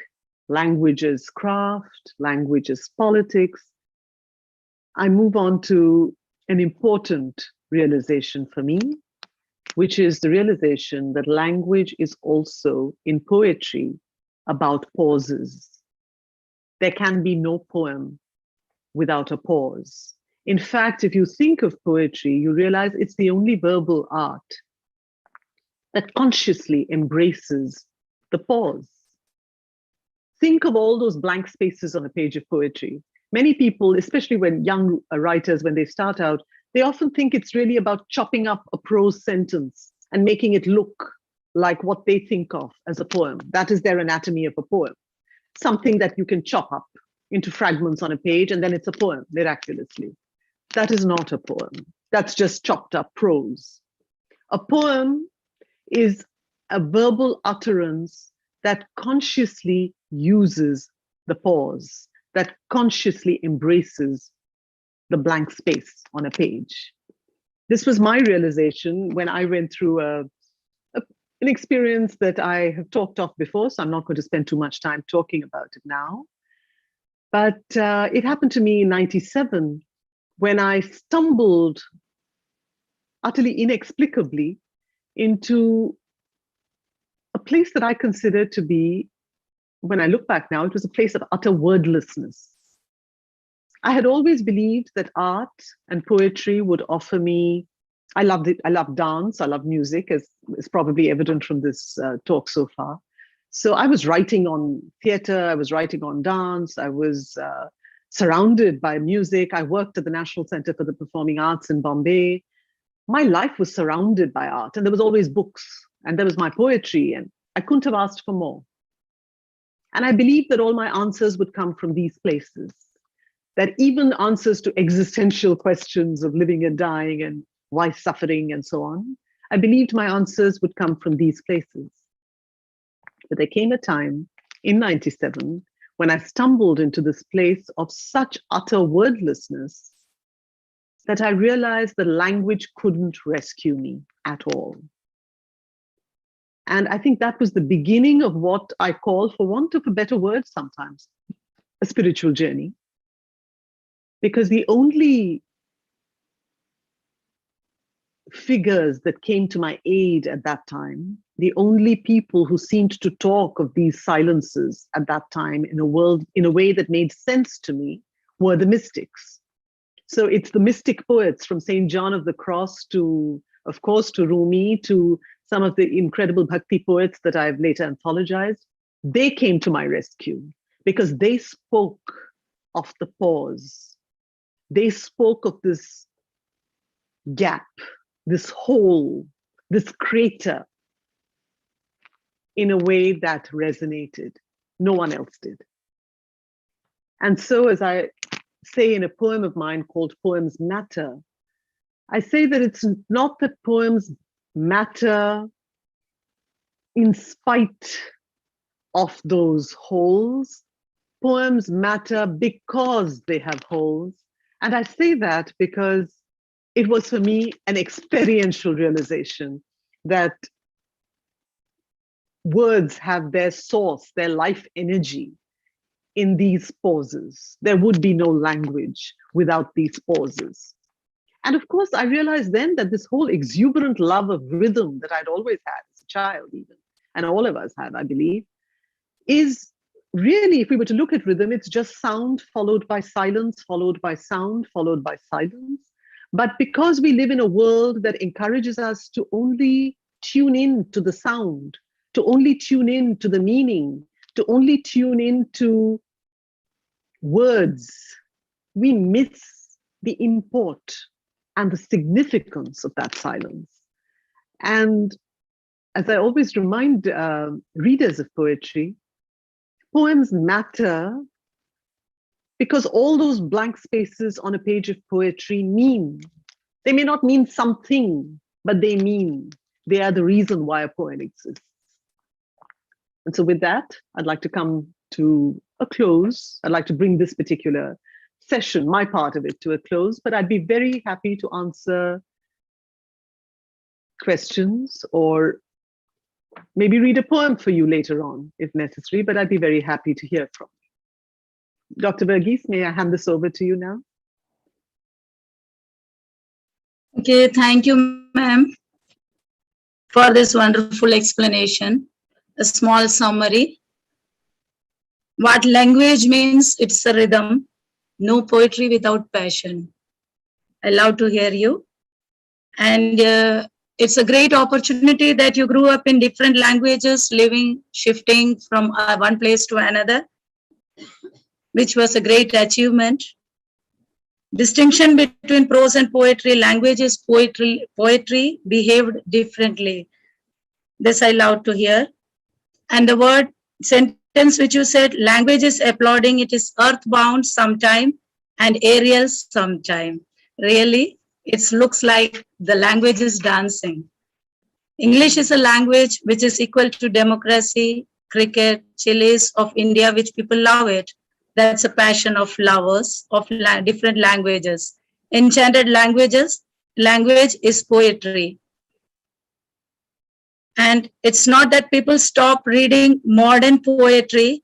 language as craft, language as politics. I move on to an important realization for me, which is the realization that language is also, in poetry, about pauses. There can be no poem without a pause. In fact, if you think of poetry, you realize it's the only verbal art that consciously embraces the pause. Think of all those blank spaces on a page of poetry. Many people, especially when young writers, when they start out, they often think it's really about chopping up a prose sentence and making it look like what they think of as a poem. That is their anatomy of a poem. Something that you can chop up into fragments on a page, and then it's a poem, miraculously. That is not a poem. That's just chopped up prose. A poem is a verbal utterance that consciously uses the pause, that consciously embraces the blank space on a page. This was my realization when I went through an experience that I have talked of before, so I'm not going to spend too much time talking about it now. But it happened to me in '97 when I stumbled utterly inexplicably into a place that I consider to be, when I look back now, it was a place of utter wordlessness. I had always believed that art and poetry would offer me, I loved it, I love dance, I love music, as is probably evident from this talk so far. So I was writing on theater, I was writing on dance, I was surrounded by music. I worked at the National Center for the Performing Arts in Bombay. My life was surrounded by art, and there was always books, and there was my poetry, and I couldn't have asked for more. And I believed that all my answers would come from these places, that even answers to existential questions of living and dying and why suffering and so on, I believed my answers would come from these places. But there came a time in '97 when I stumbled into this place of such utter wordlessness that I realized that language couldn't rescue me at all. And I think that was the beginning of what I call, for want of a better word sometimes, a spiritual journey. Because the only figures that came to my aid at that time, the only people who seemed to talk of these silences at that time in a way that made sense to me, were the mystics. So it's the mystic poets from St. John of the Cross to, of course, to Rumi, to some of the incredible Bhakti poets that I've later anthologized. They came to my rescue because they spoke of the pause. They spoke of this gap, this hole, this crater in a way that resonated. No one else did. And so, as I say in a poem of mine called Poems Matter, I say that it's not that poems matter in spite of those holes. Poems matter because they have holes. And I say that because it was for me an experiential realization that words have their source, their life energy in these pauses. There would be no language without these pauses. And of course, I realized then that this whole exuberant love of rhythm that I'd always had as a child even, and all of us have, I believe, is really, if we were to look at rhythm, it's just sound followed by silence, followed by sound, followed by silence. But because we live in a world that encourages us to only tune in to the sound, to only tune in to the meaning, to only tune in to words, we miss the import and the significance of that silence. And as I always remind readers of poetry, poems matter because all those blank spaces on a page of poetry mean. They may not mean something, but they mean. They are the reason why a poem exists. And so with that, I'd like to come to a close. I'd like to bring this particular session, my part of it, to a close, but I'd be very happy to answer questions or maybe read a poem for you later on if necessary, but I'd be very happy to hear from you. Dr. Verghese, may I hand this over to you now? Okay, thank you, ma'am, for this wonderful explanation. A small summary. What language means, it's a rhythm. No poetry without passion. I love to hear you. And it's a great opportunity that you grew up in different languages, living, shifting from one place to another, which was a great achievement. Distinction between prose and poetry, language is poetry behaved differently. This I love to hear. And the word sentence which you said, language is applauding, it is earthbound sometime and aerial sometime. Really, it looks like the language is dancing. English is a language which is equal to democracy, cricket, chilies of India, which people love it. That's a passion of lovers of different languages. Enchanted languages, language is poetry. And it's not that people stop reading modern poetry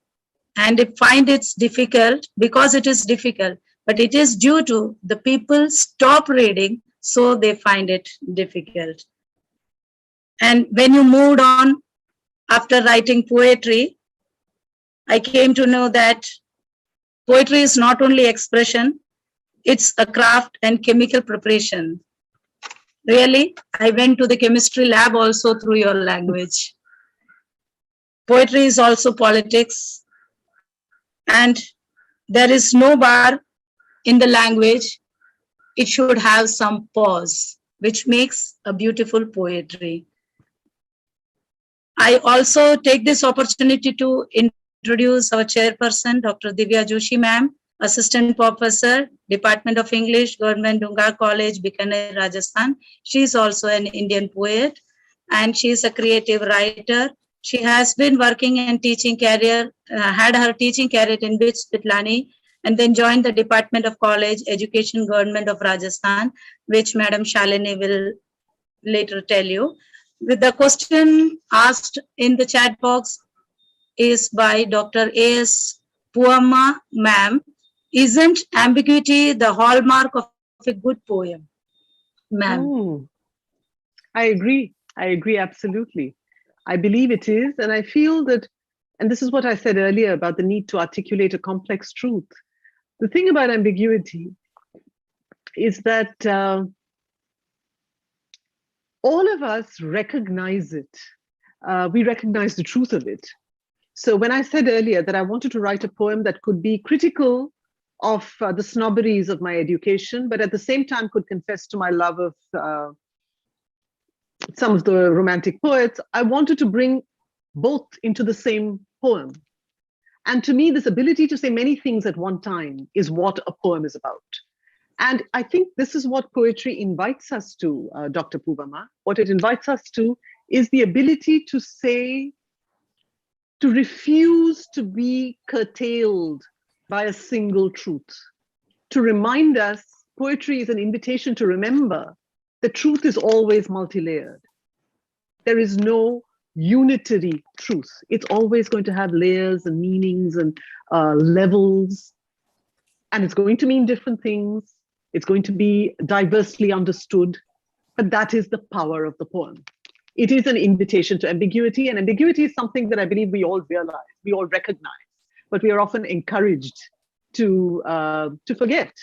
and they find it's difficult because it is difficult, but it is due to the people stop reading, so they find it difficult. And when you moved on after writing poetry, I came to know that poetry is not only expression, it's a craft and chemical preparation. Really, I went to the chemistry lab also through your language. Poetry is also politics. And there is no bar in the language. It should have some pause, which makes a beautiful poetry. I also take this opportunity to introduce our chairperson, Dr. Divya Joshi ma'am, Assistant Professor, Department of English, Government Dungar College, Bikaner, Rajasthan. She is also an Indian poet and she is a creative writer. She has been working in teaching career, had her teaching career in BITS Pitlani, and then joined the Department of College Education, Government of Rajasthan, which Madam Shalini will later tell you. With the question asked in the chat box is by Dr. A.S. Puamma ma'am. Isn't ambiguity the hallmark of a good poem, ma'am? I agree absolutely. I believe it is, and I feel that, and this is what I said earlier about the need to articulate a complex truth. The thing about ambiguity is that all of us recognize it. We recognize the truth of it. So when I said earlier that I wanted to write a poem that could be critical of the snobberies of my education, but at the same time could confess to my love of some of the romantic poets, I wanted to bring both into the same poem. And to me, this ability to say many things at one time is what a poem is about. And I think this is what poetry invites us to, Dr. Puamma. What it invites us to is the ability to say, to refuse to be curtailed by a single truth. To remind us, poetry is an invitation to remember the truth is always multi-layered. There is no unitary truth. It's always going to have layers and meanings and levels. And it's going to mean different things. It's going to be diversely understood. But that is the power of the poem. It is an invitation to ambiguity. And ambiguity is something that I believe we all realize, we all recognize. But we are often encouraged to forget.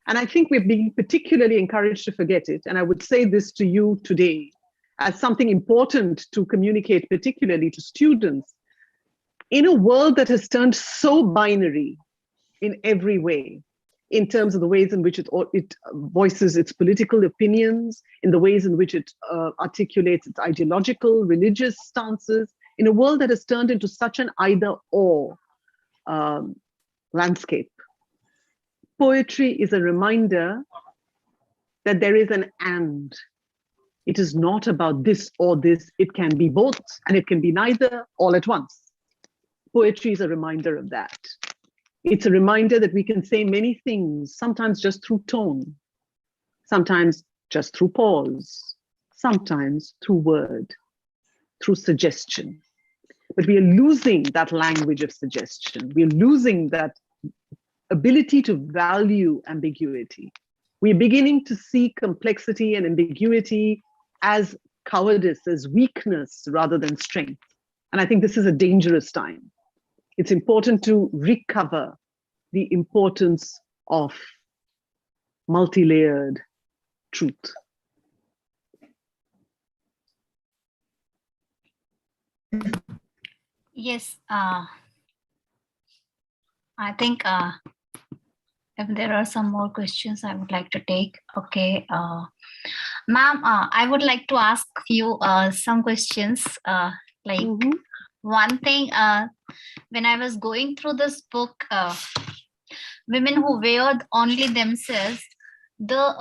And I think we're being particularly encouraged to forget it. And I would say this to you today as something important to communicate, particularly to students. In a world that has turned so binary in every way, in terms of the ways in which it voices its political opinions, in the ways in which it articulates its ideological, religious stances, in a world that has turned into such an either-or landscape. Poetry is a reminder that there is an and. It is not about this or this. It can be both, and it can be neither all at once. Poetry is a reminder of that. It's a reminder that we can say many things, sometimes just through tone, sometimes just through pause, sometimes through word, through suggestion. But we are losing that language of suggestion. We are losing that ability to value ambiguity. We're beginning to see complexity and ambiguity as cowardice, as weakness rather than strength. And I think this is a dangerous time. It's important to recover the importance of multi-layered truth. Yes, I think if there are some more questions I would like to take. Okay, ma'am, I would like to ask you some questions. One thing, when I was going through this book, Women Who Wear Only Themselves, the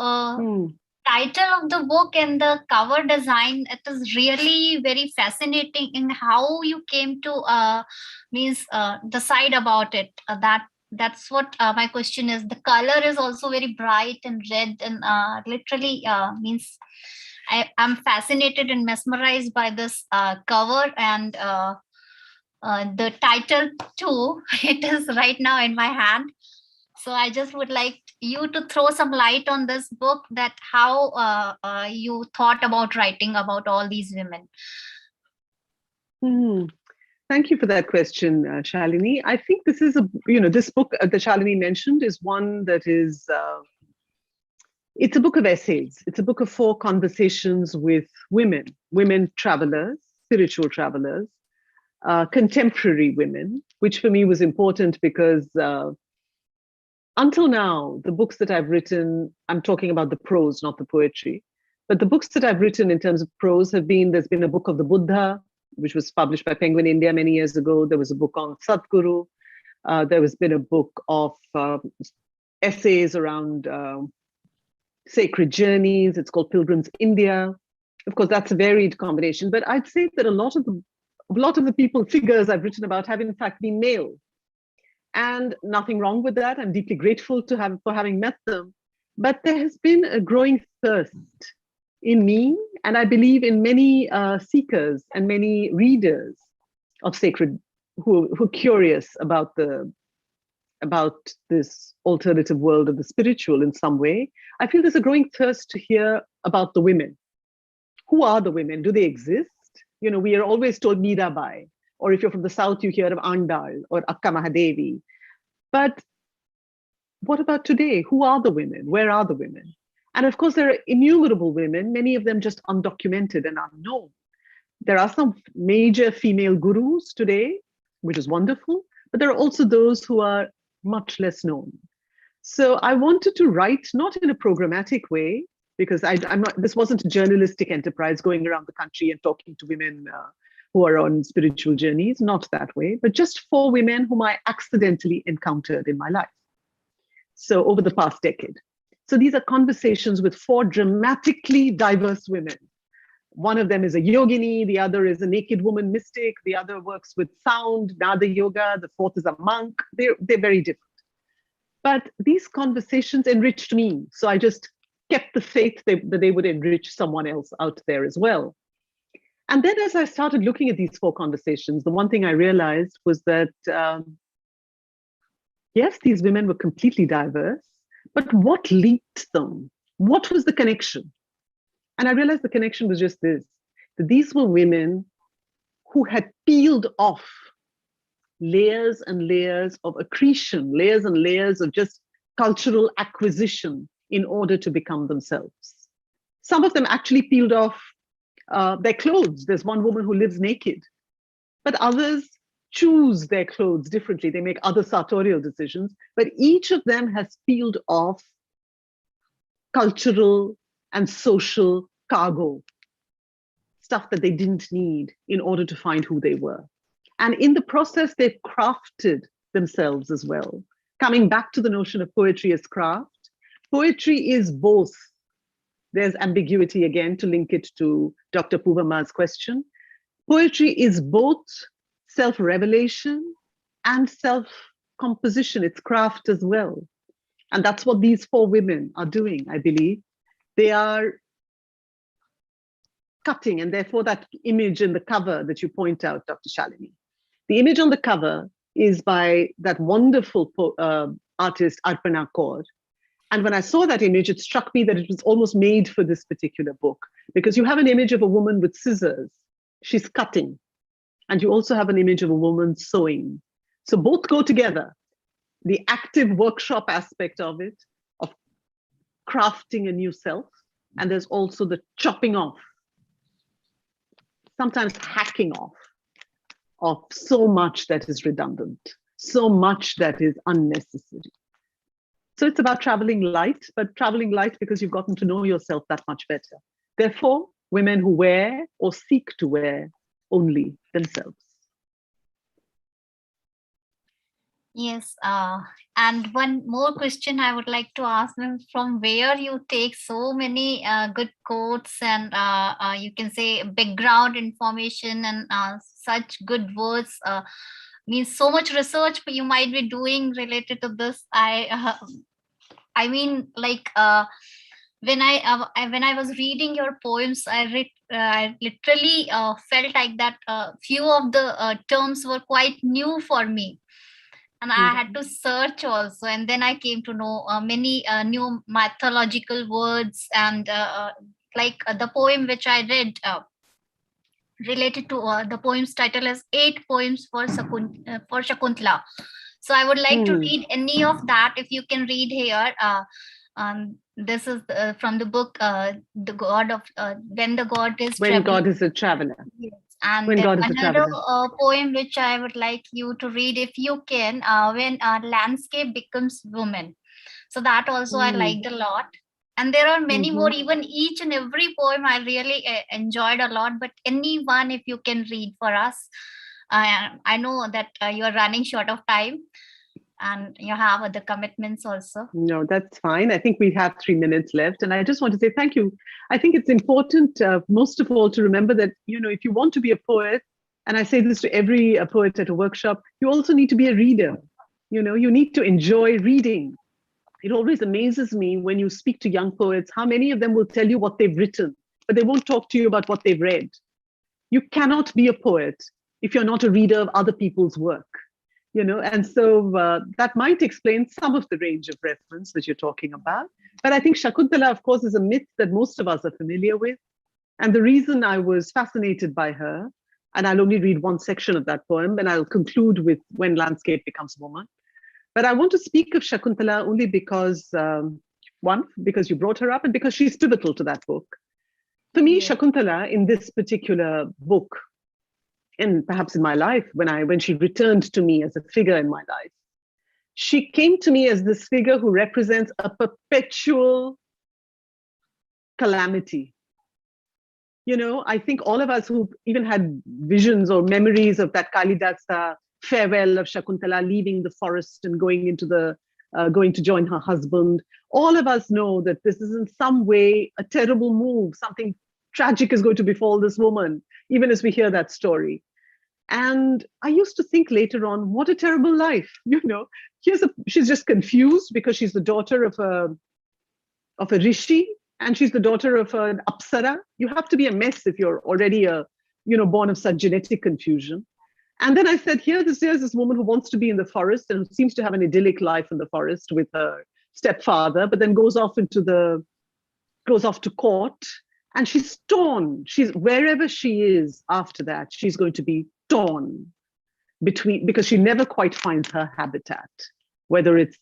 title of the book and the cover design, it is really very fascinating in how you came to decide about it. That's what my question is. The color is also very bright and red, and literally means I'm fascinated and mesmerized by this cover, and the title too. It is right now in my hand. So I just would like you to throw some light on this book, that how you thought about writing about all these women. Thank you for that question, Shalini. I think this is this book that Shalini mentioned is one that is, it's a book of essays. It's a book of 4 conversations with women travelers, spiritual travelers, contemporary women, which for me was important because until now, the books that I've written, I'm talking about the prose, not the poetry, but the books that I've written in terms of prose have been, there's been a book of the Buddha, which was published by Penguin India many years ago. There was a book on Sadhguru. There has been a book of essays around sacred journeys. It's called Pilgrim's India. Of course, that's a varied combination, but I'd say that a lot of the figures I've written about have in fact been male. And nothing wrong with that. I'm deeply grateful for having met them. But there has been a growing thirst in me, and I believe in many seekers and many readers of sacred who are curious about this alternative world of the spiritual in some way. I feel there's a growing thirst to hear about the women. Who are the women? Do they exist? We are always told Mirabai, or if you're from the South, you hear of Andal or Akka Mahadevi. But what about today? Who are the women? Where are the women? And of course, there are innumerable women, many of them just undocumented and unknown. There are some major female gurus today, which is wonderful, but there are also those who are much less known. So I wanted to write, not in a programmatic way, because this wasn't a journalistic enterprise going around the country and talking to women who are on spiritual journeys, not that way, but just 4 women whom I accidentally encountered in my life. So over the past decade. So these are conversations with 4 dramatically diverse women. One of them is a yogini, the other is a naked woman mystic, the other works with sound, Nada yoga, the 4th is a monk. They're very different. But these conversations enriched me. So I just kept the faith that they would enrich someone else out there as well. And then as I started looking at these 4 conversations, the one thing I realized was that, yes, these women were completely diverse, but what linked them? What was the connection? And I realized the connection was just this, that these were women who had peeled off layers and layers of accretion, layers and layers of just cultural acquisition in order to become themselves. Some of them actually peeled off their clothes. There's one woman who lives naked, but others choose their clothes differently. They make other sartorial decisions, but each of them has peeled off cultural and social cargo, stuff that they didn't need in order to find who they were. And in the process, they've crafted themselves as well. Coming back to the notion of poetry as craft, poetry is both. There's ambiguity again to link it to Dr. Puvama's question. Poetry is both self-revelation and self-composition. It's craft as well. And that's what these four women are doing, I believe. They are cutting, and therefore that image in the cover that you point out, Dr. Shalini. The image on the cover is by that wonderful artist, Arpana Kaur. And when I saw that image, it struck me that it was almost made for this particular book, because you have an image of a woman with scissors. She's cutting. And you also have an image of a woman sewing. So both go together. The active workshop aspect of it, of crafting a new self. And there's also the chopping off, sometimes hacking off of so much that is redundant, so much that is unnecessary. So it's about traveling light, but traveling light because you've gotten to know yourself that much better. Therefore, women who wear or seek to wear only themselves. Yes, and one more question I would like to ask them: from where you take so many good quotes and you can say background information and such good words? Means so much research you might be doing related to this. I mean, like when I was reading your poems, I literally felt like that few of the terms were quite new for me. And I had to search also, and then I came to know many new mythological words, and like the poem which I read related to the poem's title is 8 Poems for Shakuntala. So I would like to read any of that if you can read here. This is from the book The God of When the God is When God is a Traveler. Yes. And When God is a another Traveler. poem which I would like you to read if you can, When Landscape Becomes Woman. So that also I liked a lot. And there are many more, even each and every poem I really enjoyed a lot, but any one if you can read for us. I know that you are running short of time and you have other commitments also. No, that's fine. I think we have 3 minutes left. And I just want to say thank you. I think it's important, most of all, to remember that, you know, if you want to be a poet, and I say this to every poet at a workshop, you also need to be a reader. You know, you need to enjoy reading. It always amazes me when you speak to young poets, how many of them will tell you what they've written, but they won't talk to you about what they've read. You cannot be a poet if you're not a reader of other people's work. You know, and so that might explain some of the range of reference that you're talking about. But I think Shakuntala, of course, is a myth that most of us are familiar with. And the reason I was fascinated by her, and I'll only read one section of that poem, and I'll conclude with When Landscape Becomes Woman. But I want to speak of Shakuntala only because, one, because you brought her up, and because she's pivotal to that book. For me, Shakuntala, in this particular book, and perhaps in my life, when she returned to me as a figure in my life, she came to me as this figure who represents a perpetual calamity. You know, I think all of us who even had visions or memories of that Kalidasa farewell of Shakuntala leaving the forest and going to join her husband, all of us know that this is in some way a terrible move. Something tragic is going to befall this woman, even as we hear that story. And I used to think later on, what a terrible life. You know, she's just confused because she's the daughter of a rishi, and she's the daughter of an apsara. You have to be a mess if you're already born of such genetic confusion. And then I said, here's this woman who wants to be in the forest and who seems to have an idyllic life in the forest with her stepfather, but then goes off to court, and she's torn. Wherever she is after that, she's going to be torn because she never quite finds her habitat, whether it's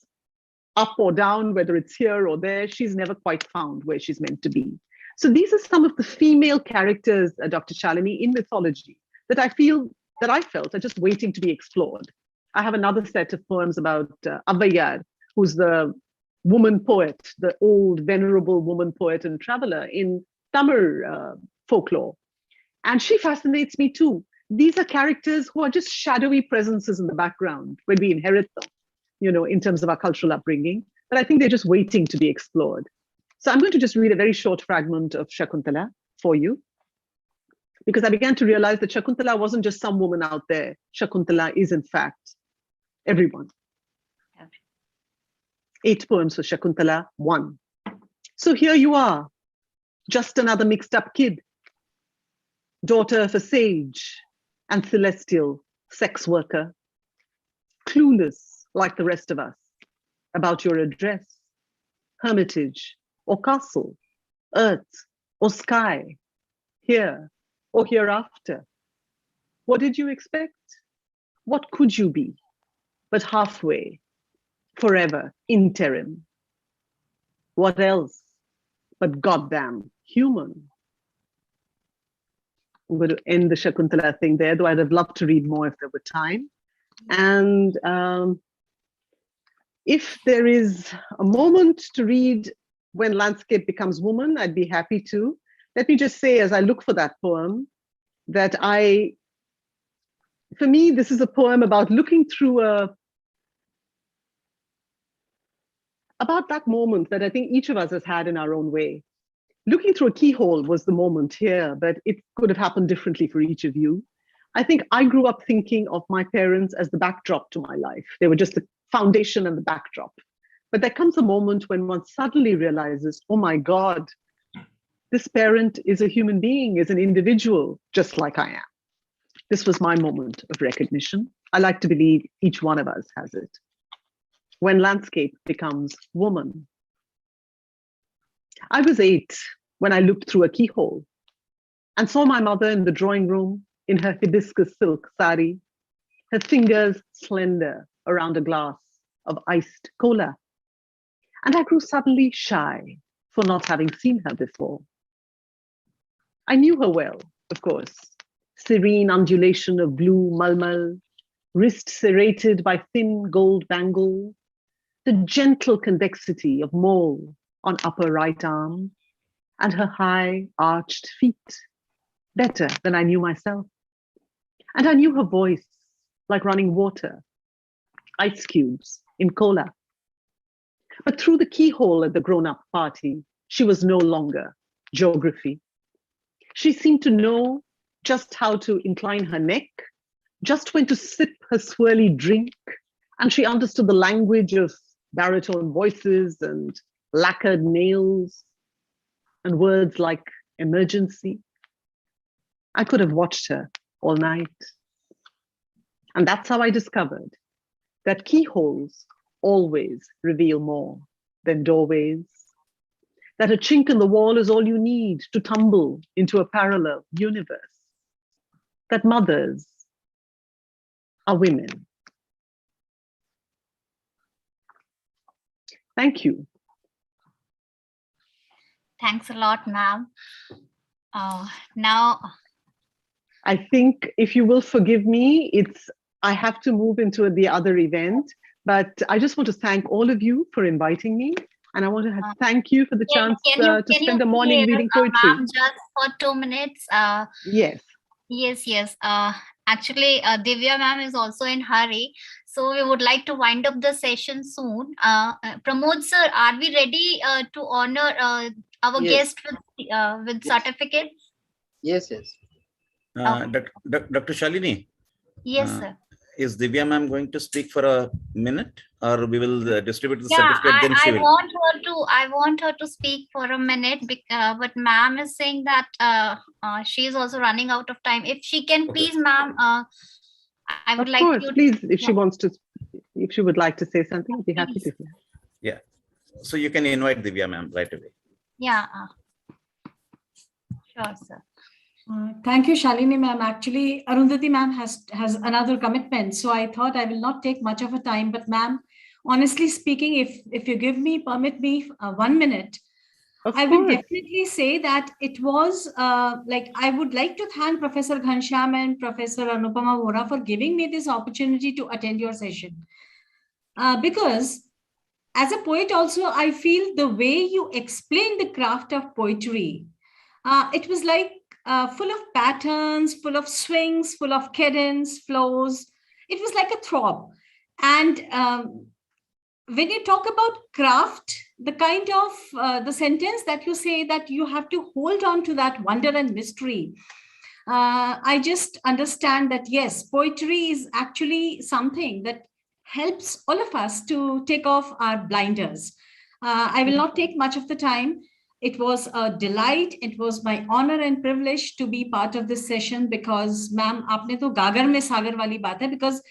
up or down, whether it's here or there, she's never quite found where she's meant to be. So these are some of the female characters, Dr. Shalini, in mythology that I feel that I felt are just waiting to be explored. I have another set of poems about Avvaiyar, who's the woman poet, the old venerable woman poet and traveler in Tamil folklore. And she fascinates me too. These are characters who are just shadowy presences in the background when we inherit them, in terms of our cultural upbringing. But I think they're just waiting to be explored. So I'm going to just read a very short fragment of Shakuntala for you, because I began to realize that Shakuntala wasn't just some woman out there. Shakuntala is, in fact, everyone. 8 poems for Shakuntala 1. So here you are, just another mixed up kid, daughter of a sage and celestial sex worker, clueless like the rest of us about your address, hermitage or castle, earth or sky, here or hereafter. What did you expect? What could you be but halfway, forever, interim? What else but goddamn human? I'm going to end the Shakuntala thing there, though I'd have loved to read more if there were time. And if there is a moment to read When Landscape Becomes Woman, I'd be happy to. Let me just say, as I look for that poem, that for me, this is a poem about looking through about that moment that I think each of us has had in our own way. Looking through a keyhole was the moment here, but it could have happened differently for each of you. I think I grew up thinking of my parents as the backdrop to my life. They were just the foundation and the backdrop. But there comes a moment when one suddenly realizes, oh my God, this parent is a human being, is an individual, just like I am. This was my moment of recognition. I like to believe each one of us has it. When Landscape Becomes Woman. I was 8 when I looked through a keyhole and saw my mother in the drawing room in her hibiscus silk sari, her fingers slender around a glass of iced cola. And I grew suddenly shy for not having seen her before. I knew her well, of course. Serene undulation of blue malmal, wrist serrated by thin gold bangle, the gentle convexity of mole on upper right arm, and her high arched feet, better than I knew myself. And I knew her voice like running water, ice cubes in cola. But through the keyhole at the grown-up party, she was no longer geography. She seemed to know just how to incline her neck, just when to sip her swirly drink, and she understood the language of baritone voices and lacquered nails and words like emergency. I could have watched her all night. And that's how I discovered that keyholes always reveal more than doorways, that a chink in the wall is all you need to tumble into a parallel universe, that mothers are women. Thank you. Thanks a lot, ma'am. Now, I think if you will forgive me, I have to move into the other event, but I just want to thank all of you for inviting me. And I want to thank you for the chance to spend the morning reading poetry. Ma'am, just for 2 minutes. Yes. Yes. Actually, Divya ma'am is also in hurry. So we would like to wind up the session soon. Pramod sir, are we ready to honor our guest with certificates? Yes. Dr. Shalini. Yes, sir. Is Divya ma'am going to speak for a minute, or we will distribute the Yeah, certificate? Then she will. I want her to speak for a minute, but ma'am is saying that she is also running out of time. If she can, please, ma'am, I would like you. Of course, please, if she wants to, if she would like to say something, I'd be happy to hear. Yeah, so you can invite Divya ma'am right away. Yeah, sure, sir. Thank you, Shalini ma'am. Actually, Arundhati ma'am has another commitment, so I thought I will not take much of a time. But ma'am, honestly speaking, if you permit me 1 minute, Of I will course. definitely say that it was like, I would like to thank Professor Ghanshyam and Professor Anupama Vora for giving me this opportunity to attend your session. Because as a poet also, I feel the way you explained the craft of poetry, it was like full of patterns, full of swings, full of cadence, flows. It was like a throb. And when you talk about craft, the kind of the sentence that you say that you have to hold on to that wonder and mystery, I just understand that yes, poetry is actually something that helps all of us to take off our blinders. I will not take much of the time. It was a delight. It was my honor and privilege to be part of this session because, ma'am, aapne to gagar mein sagar wali baat hai, because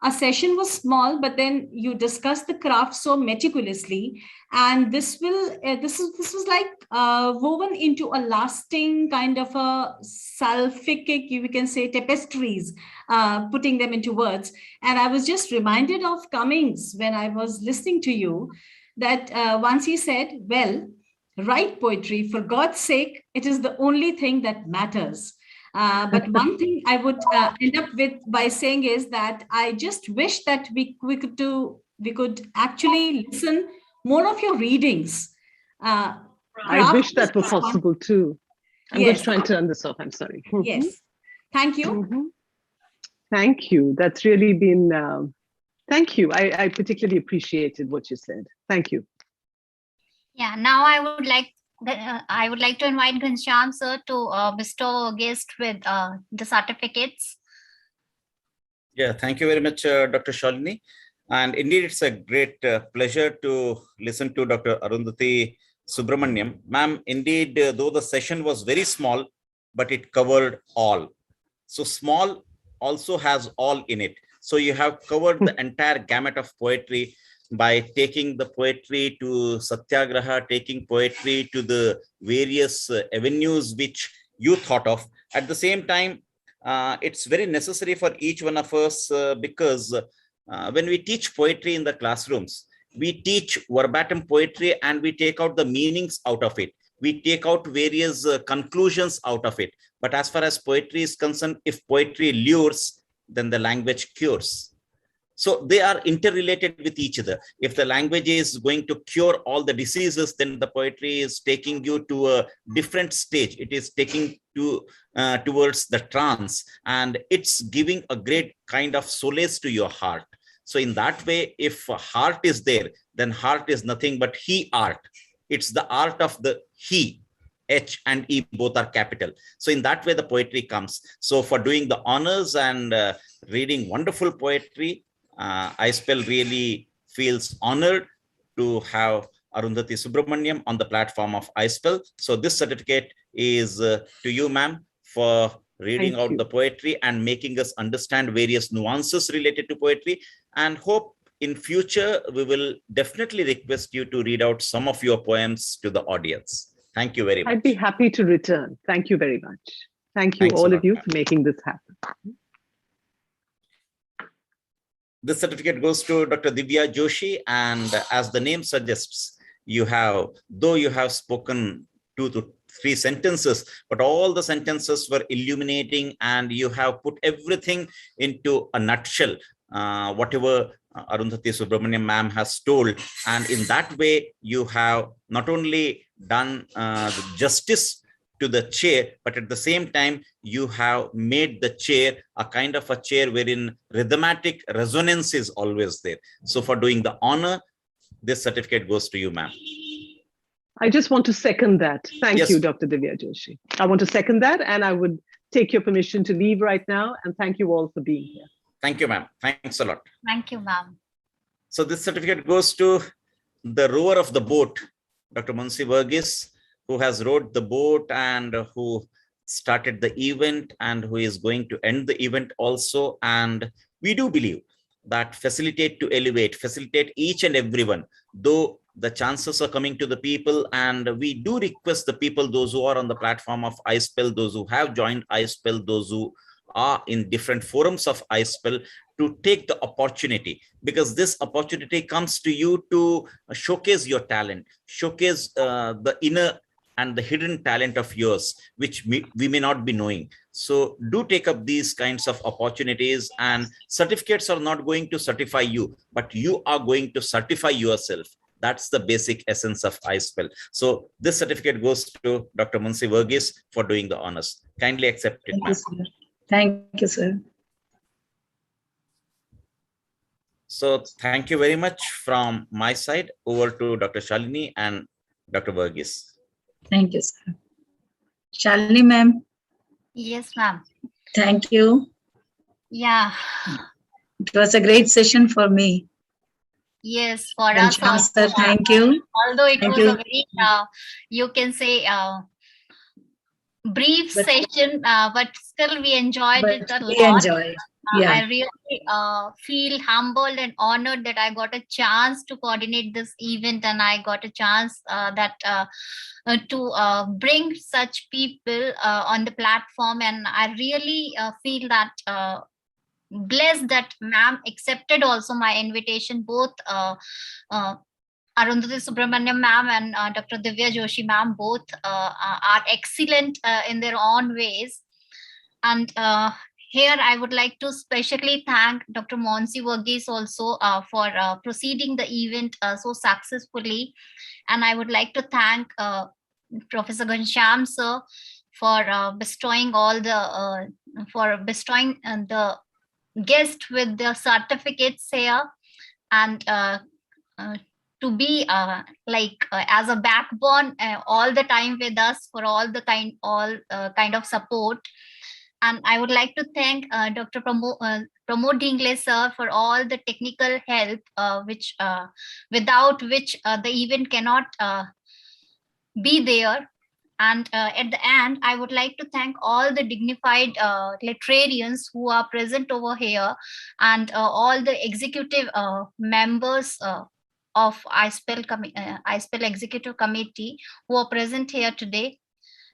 a session was small, but then you discussed the craft so meticulously, and this was like woven into a lasting kind of a salvific, we can say, tapestries, putting them into words. And I was just reminded of Cummings when I was listening to you, that once he said, well, write poetry, for God's sake, it is the only thing that matters. But one thing I would end up with by saying is that I just wish that we could actually listen more of your readings. I wish that were possible too. I'm going to try and turn this off. I'm sorry. Yes. Thank you. Thank you. That's really been, thank you. I particularly appreciated what you said. Thank you. Yeah, now I would like to invite Ghanshyam sir to bestow a guest with the certificates. Yeah, thank you very much, Dr. Shalini. And indeed, it's a great pleasure to listen to Dr. Arundhati Subramaniam. Ma'am, indeed, though the session was very small, but it covered all. So small also has all in it. So you have covered the entire gamut of poetry by taking the poetry to Satyagraha, taking poetry to the various avenues which you thought of. At the same time, it's very necessary for each one of us because when we teach poetry in the classrooms, we teach verbatim poetry and we take out the meanings out of it. We take out various conclusions out of it. But as far as poetry is concerned, if poetry lures, then the language cures. So they are interrelated with each other. If the language is going to cure all the diseases, then the poetry is taking you to a different stage. It is taking to towards the trance, and it's giving a great kind of solace to your heart. So in that way, if heart is there, then heart is nothing but he art. It's the art of the he. H and E both are capital. So in that way, the poetry comes. So for doing the honors and reading wonderful poetry, iSPELL really feels honored to have Arundhati Subramaniam on the platform of iSPELL. So this certificate is to you, ma'am, for reading out the poetry and making us understand various nuances related to poetry, and hope in future we will definitely request you to read out some of your poems to the audience. Thank you very much. I'd be happy to return. Thank you very much. Thank you, all of you, for making this happen. This certificate goes to Dr. Divya Joshi, and as the name suggests, you have, though you have spoken 2 to 3 sentences, but all the sentences were illuminating, and you have put everything into a nutshell, whatever Arundhati Subramaniam ma'am has told. And in that way, you have not only done justice to the chair, but at the same time, you have made the chair a kind of a chair wherein rhythmatic resonance is always there. So for doing the honor, this certificate goes to you, ma'am. I just want to second that. Thank you, Dr. Divya Joshi. I want to second that, and I would take your permission to leave right now. And thank you all for being here. Thank you, ma'am. Thanks a lot. Thank you, ma'am. So this certificate goes to the rower of the boat, Dr. Munsi Verghese, who has rowed the boat and who started the event and who is going to end the event also. And we do believe that facilitate to elevate, facilitate each and everyone, though the chances are coming to the people. And we do request the people, those who are on the platform of iSPELL, those who have joined iSPELL, those who are in different forums of iSPELL to take the opportunity, because this opportunity comes to you to showcase your talent, showcase the inner and the hidden talent of yours, which we may not be knowing. So do take up these kinds of opportunities, and certificates are not going to certify you, but you are going to certify yourself. That's the basic essence of iSPELL. So this certificate goes to Dr. Munsi Verghese for doing the honors. Kindly accept it, ma'am. Thank you, sir. So thank you very much from my side. Over to Dr. Shalini and Dr. Verghese. Thank you, sir. Shalini, ma'am. Yes, ma'am. Thank you. Yeah. It was a great session for me. Yes, for us Ghanshyam also. sir, thank you. Although it Thank was you. a very, you can say, brief But- session, but still we enjoyed But it a we lot. enjoyed. Yeah. I really feel humbled and honored that I got a chance to coordinate this event, and I got a chance to bring such people on the platform. And I really feel that blessed that ma'am accepted also my invitation, both Arundhati Subramaniam ma'am and Dr. Divya Joshi ma'am, both are excellent in their own ways. And here I would like to specially thank Dr. Monsi Verghese also for proceeding the event so successfully. And I would like to thank Professor Ghanshyam sir for bestowing the guest with the certificates here, and to be as a backbone all the time with us for all kind of support. And I would like to thank Dr. Pramod Dingle sir for all the technical help, which without which the event cannot be there. And at the end, I would like to thank all the dignified literarians who are present over here, and all the executive members of iSPELL Executive Committee who are present here today.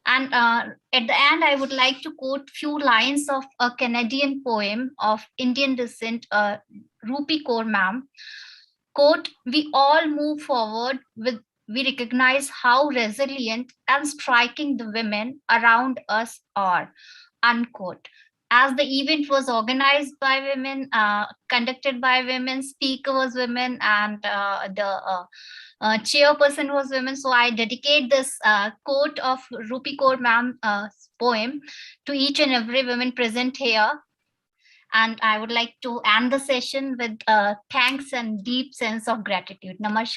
And at the end, I would like to quote few lines of a Canadian poem of Indian descent, Rupi Kaur ma'am. Quote, "We all move forward with we recognize how resilient and striking the women around us are," unquote. As the event was organized by women, conducted by women, speaker was women, and the chairperson was women, so I dedicate this quote of Rupi Kaur ma'am poem to each and every woman present here. And I would like to end the session with thanks and deep sense of gratitude. Namaskar.